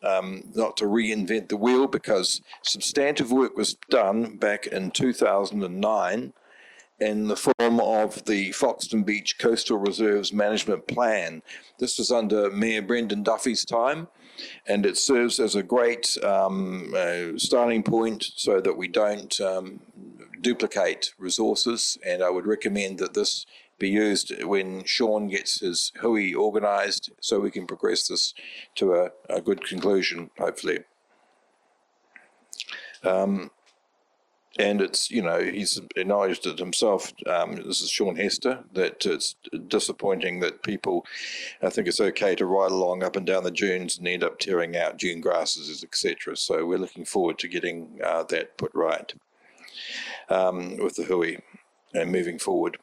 not to reinvent the wheel, because substantive work was done back in 2009 in the form of the Foxton Beach Coastal Reserves Management Plan. This was under Mayor Brendan Duffy's time, and it serves as a great starting point so that we don't duplicate resources. And I would recommend that this be used when Sean gets his hui organised, so we can progress this to a good conclusion, hopefully. And it's, you know, he's acknowledged it himself, this is Sean Hester, that it's disappointing that people think it's okay to ride along up and down the dunes and end up tearing out dune grasses, etc. So we're looking forward to getting that put right with the hui and moving forward.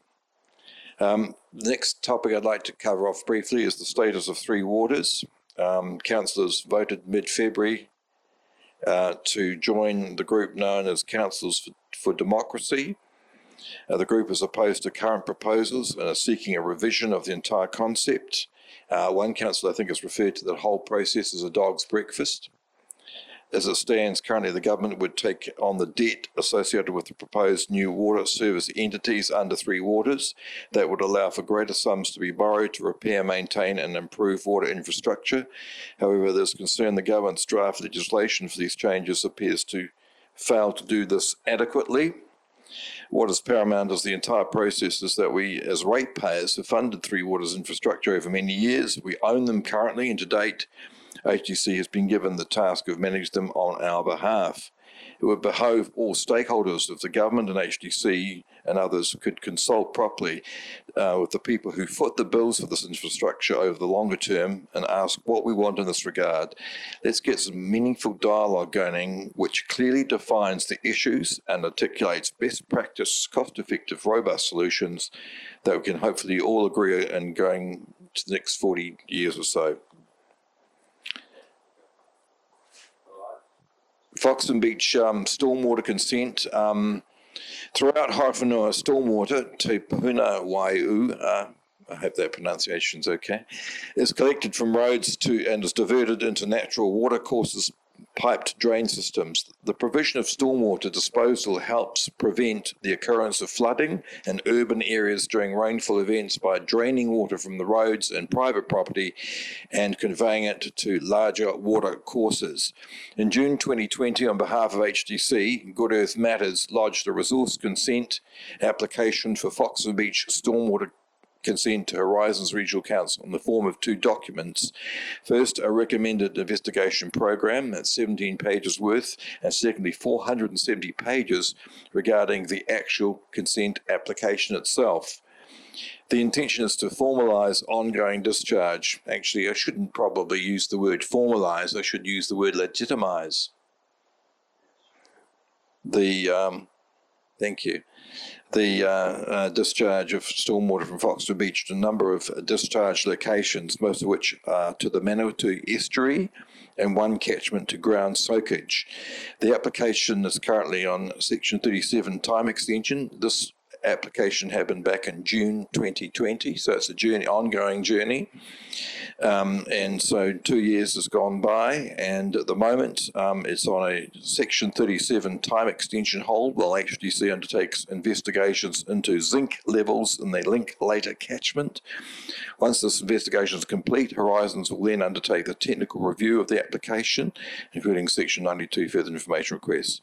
The next topic I'd like to cover off briefly is the status of Three Waters. Councillors voted mid-February to join the group known as Councillors for Democracy. The group is opposed to current proposals and are seeking a revision of the entire concept. One councillor, I think, has referred to the whole process as a dog's breakfast. As it stands currently, the government would take on the debt associated with the proposed new water service entities under Three Waters. That would allow for greater sums to be borrowed to repair, maintain and improve water infrastructure. However, there's concern the government's draft legislation for these changes appears to fail to do this adequately. What is paramount is the entire process is that we, as ratepayers, have funded Three Waters infrastructure over many years. We own them currently, and to date, HDC has been given the task of managing them on our behalf. It would behove all stakeholders if the government and HDC and others could consult properly with the people who foot the bills for this infrastructure over the longer term and ask what we want in this regard. Let's get some meaningful dialogue going which clearly defines the issues and articulates best practice, cost-effective, robust solutions that we can hopefully all agree on going to the next 40 years or so. Foxton Beach stormwater consent. Throughout Hawhawhenua, stormwater, Te Pahuna Waiu, I hope that pronunciation's okay, is collected from roads and is diverted into natural water courses piped drain systems. The provision of stormwater disposal helps prevent the occurrence of flooding in urban areas during rainfall events by draining water from the roads and private property and conveying it to larger water courses. In June 2020, on behalf of HDC, Good Earth Matters lodged a resource consent application for Foxton Beach stormwater consent to Horizons Regional Council in the form of 2 documents. First, a recommended investigation program at 17 pages worth, and secondly, 470 pages regarding the actual consent application itself. The intention is to formalise ongoing discharge. Actually, I shouldn't probably use the word formalise, I should use the word legitimise. Thank you. The discharge of stormwater from Foxton Beach to a number of discharge locations, most of which are to the Manawatu estuary and 1 catchment to ground soakage. The application is currently on Section 37 time extension. This application happened back in June 2020, so it's a ongoing journey. And so 2 years has gone by, and at the moment it's on a Section 37 time extension hold while HDC undertakes investigations into zinc levels in the Linklater catchment. Once this investigation is complete, Horizons will then undertake the technical review of the application, including Section 92 further information requests.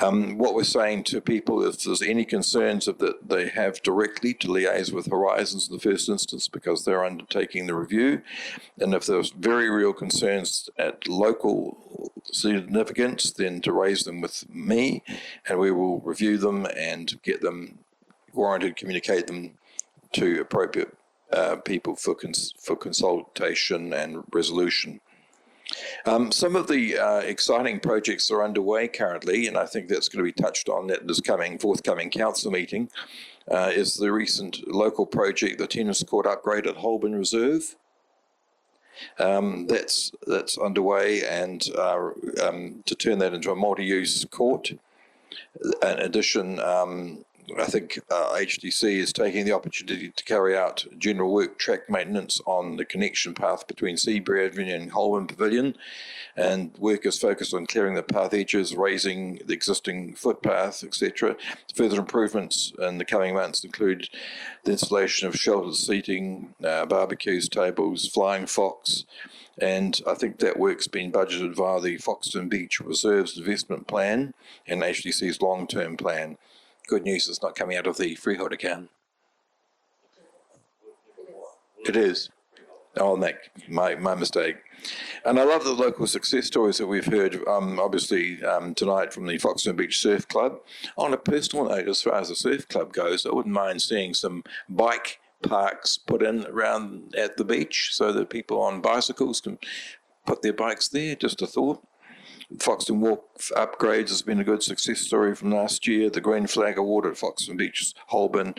What we're saying to people is if there's any concerns that they have directly to liaise with Horizons in the first instance, because they're undertaking the review. And if there's very real concerns at local significance, then to raise them with me, and we will review them and get them warranted, communicate them to appropriate people for consultation and resolution. Some of the exciting projects are underway currently, and I think that's going to be touched on at this forthcoming council meeting, is the recent local project, the tennis court upgrade at Holborn Reserve. That's underway, and to turn that into a multi-use court. In addition, I think HDC is taking the opportunity to carry out general work track maintenance on the connection path between Seabury Avenue and Holborn Pavilion, and work is focused on clearing the path edges, raising the existing footpath, etc. Further improvements in the coming months include the installation of sheltered seating, barbecues, tables, flying fox, and I think that work's been budgeted via the Foxton Beach Reserves Investment Plan and HDC's long-term plan. Good news, it's not coming out of the freehold account. It is. Oh, my mistake. And I love the local success stories that we've heard, obviously, tonight from the Foxton Beach Surf Club. On a personal note, as far as the surf club goes, I wouldn't mind seeing some bike parks put in around at the beach so that people on bicycles can put their bikes there. Just a thought. Foxton Walk upgrades has been a good success story from last year. The Green Flag Award at Foxton Beach, Holborn,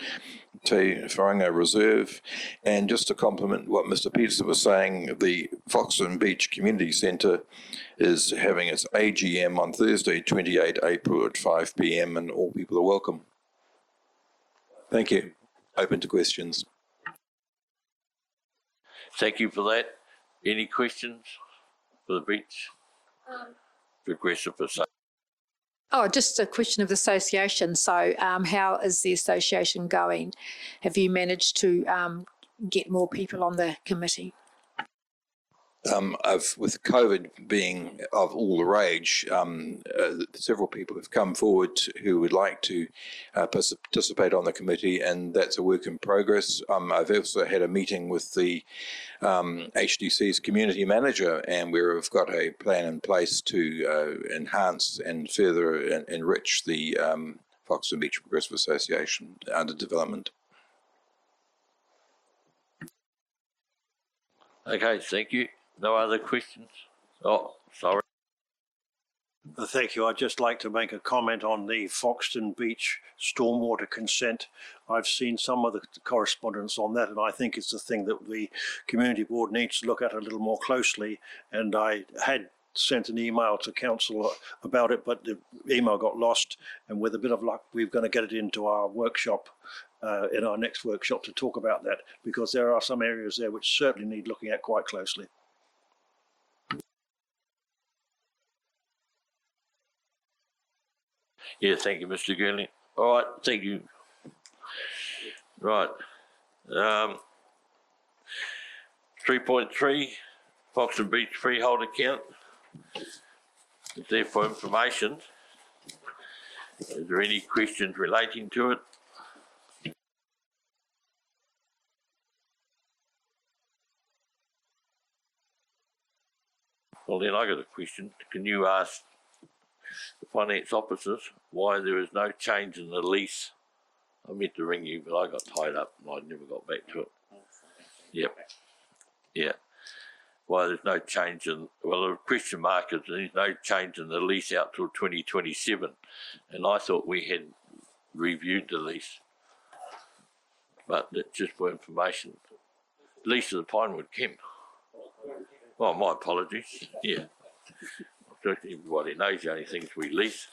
Te Wharenga Reserve. And just to compliment what Mr. Peterson was saying, the Foxton Beach Community Centre is having its AGM on Thursday, 28 April at 5 p.m. and all people are welcome. Thank you. Open to questions. Thank you for that. Any questions for the beach? Progressive for Oh, just a question of the association. So how is the association going? Have you managed to get more people on the committee? With COVID being of all the rage, several people have come forward who would like to participate on the committee, and that's a work in progress. I've also had a meeting with the HDC's community manager, and we've got a plan in place to enhance and further enrich the Foxton Beach Progressive Association under development. Okay, thank you. No other questions? Oh, sorry. Thank you. I'd just like to make a comment on the Foxton Beach stormwater consent. I've seen some of the correspondence on that, and I think it's a thing that the community board needs to look at a little more closely. And I had sent an email to council about it, but the email got lost, and with a bit of luck we're going to get it into our workshop, in our next workshop, to talk about that, because there are some areas there which certainly need looking at quite closely. Yeah, thank you, Mr. Gurney. All right, thank you. Right. 3.3, Foxton Beach freehold account. It's there for information. Is there any questions relating to it? Well, then I got a question. Can you ask the finance officers why there is no change in the lease? I meant to ring you, but I got tied up and I never got back to it. Yep. Yeah. Why there's no change in, well, the question mark is there's no change in the lease out till 2027. And I thought we had reviewed the lease. But that's just for information. Lease of the Pinewood Camp. Well, my apologies. Yeah. Everybody knows the only things we lease.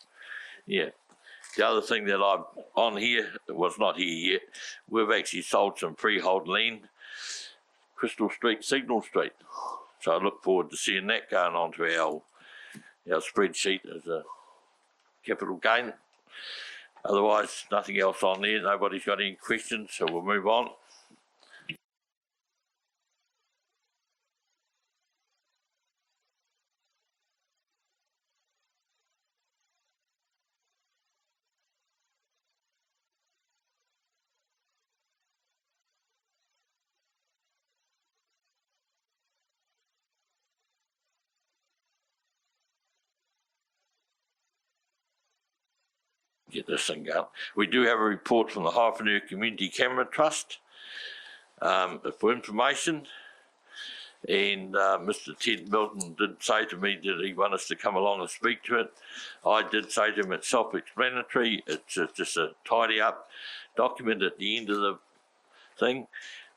Yeah. The other thing that I'm on here, was not here yet, we've actually sold some freehold land, Crystal Street, Signal Street. So I look forward to seeing that going onto our spreadsheet as a capital gain. Otherwise, nothing else on there. Nobody's got any questions, so we'll move on. Get this thing going. We do have a report from the Foxton Community Camera Trust for information, and Mr. Ted Milton did say to me that he wanted us to come along and speak to it. I did say to him it's self-explanatory. It's just a tidy up document at the end of the thing.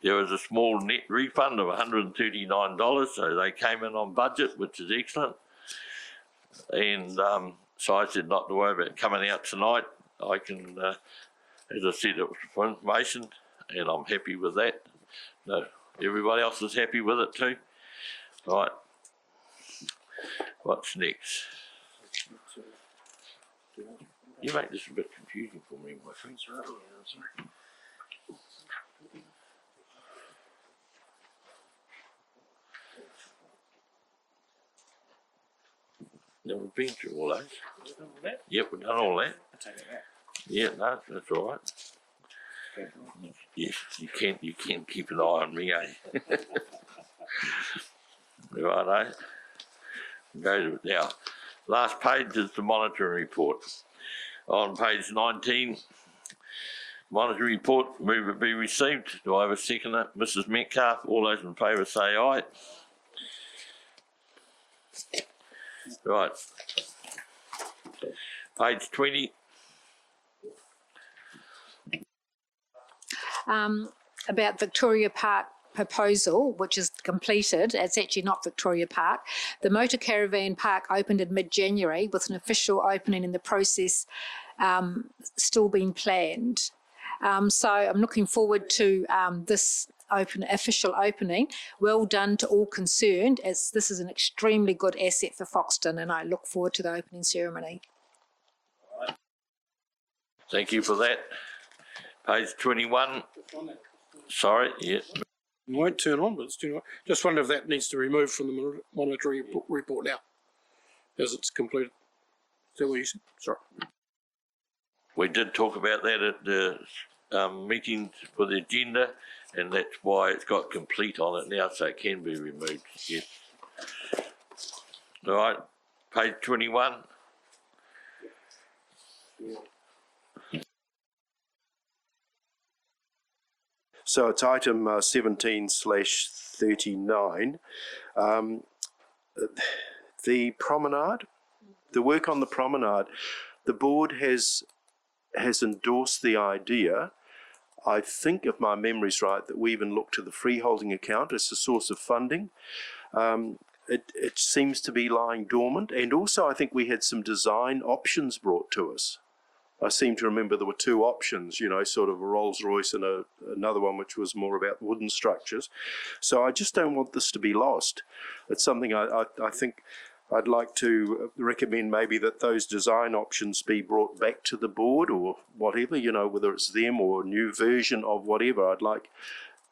There was a small net refund of $139, so they came in on budget, which is excellent. And so I said not to worry about coming out tonight. I can, as I said, it was for information, and I'm happy with that. No, everybody else is happy with it too. Right. What's next? You make this a bit confusing for me, my friend. No, we've been through all those. Yep, we've done all that. Yeah, no, that's all right. Yes, you can keep an eye on me, eh? Righto. Go to it now. Last page is the monitoring report. On page 19, monitoring report, move it be received. Do I have a seconder? Mrs. Metcalf, all those in favour say aye. Right. Page 20. About Victoria Park proposal, which is completed. It's actually not Victoria Park. The motor caravan park opened in mid-January with an official opening in the process still being planned. So I'm looking forward to this official opening. Well done to all concerned, as this is an extremely good asset for Foxton, and I look forward to the opening ceremony. Thank you for that. Page 21. Sorry, yeah. It won't turn on, but it's turning on. Just wonder if that needs to be removed from the monitoring report now, as it's completed. Is that what you said? Sorry. We did talk about that at the meeting for the agenda, and that's why it's got complete on it now, so it can be removed. Yes. All right, page 21. So it's item 17/39. The promenade, the work on the promenade, the board has endorsed the idea. I think, if my memory's right, that we even looked to the freeholding account as a source of funding. It seems to be lying dormant, and also I think we had some design options brought to us. I seem to remember there were two options, you know, sort of a Rolls Royce and another one which was more about wooden structures. So I just don't want this to be lost. It's something I think I'd like to recommend maybe that those design options be brought back to the board or whatever, you know, whether it's them or a new version of whatever. I'd like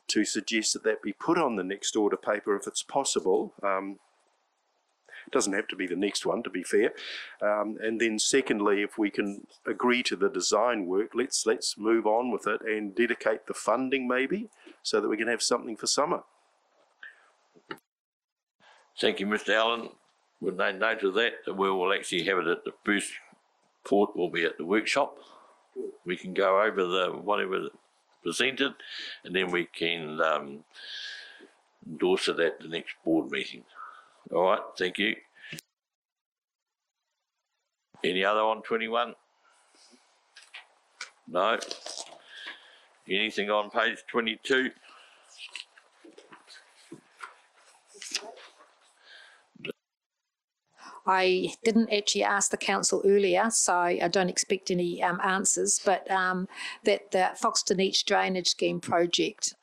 to suggest that that be put on the next order paper if it's possible. It doesn't have to be the next one, to be fair. And then secondly, if we can agree to the design work, let's move on with it and dedicate the funding maybe so that we can have something for summer. Thank you, Mr. Allen. We'll make note of that. We will actually have it at the first port, will be at the workshop. We can go over the whatever presented, and then we can endorse it at the next board meeting. All right, thank you. Any other on 21? No. Anything on page 22? I didn't actually ask the council earlier, so I don't expect any answers, but that the Foxton Each Drainage Scheme project,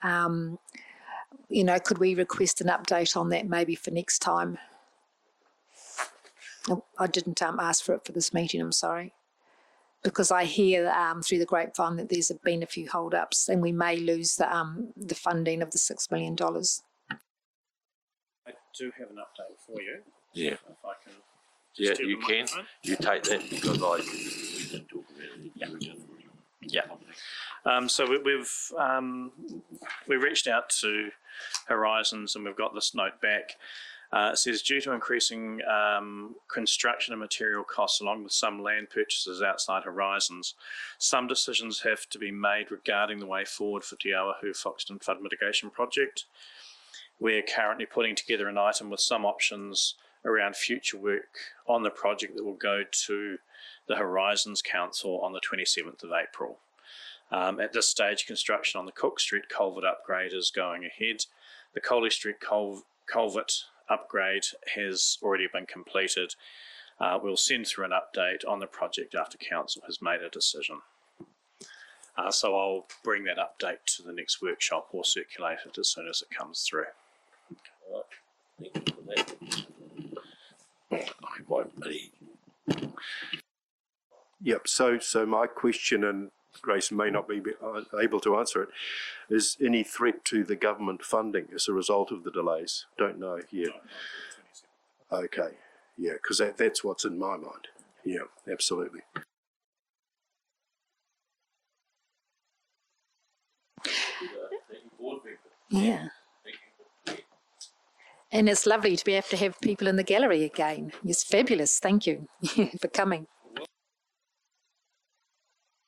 you know, could we request an update on that maybe for next time? I didn't ask for it for this meeting, I'm sorry. Because I hear through the grapevine that there's been a few hold-ups and we may lose the funding of the $6 million. I do have an update for you. Yeah. If I can. Yeah, do you the can. microphone. You take that because we didn't talk about it. Yeah. So we reached out to Horizons and we've got this note back. It says, due to increasing construction and material costs along with some land purchases outside Horizons, some decisions have to be made regarding the way forward for Te Awahu Foxton Flood Mitigation Project. We're currently putting together an item with some options around future work on the project that will go to the Horizons Council on the 27th of April. At this stage, construction on the Cook Street culvert upgrade is going ahead. The Coley Street culvert upgrade has already been completed. We'll send through an update on the project after council has made a decision. So I'll bring that update to the next workshop or circulate it as soon as it comes through. All right. Thank you for that. Yep, so my question, and Grace may not be able to answer it, is any threat to the government funding as a result of the delays? Don't know yet. Okay, yeah, because that's what's in my mind. Yeah, absolutely. Yeah. And it's lovely to be able to have people in the gallery again. It's fabulous. Thank you for coming.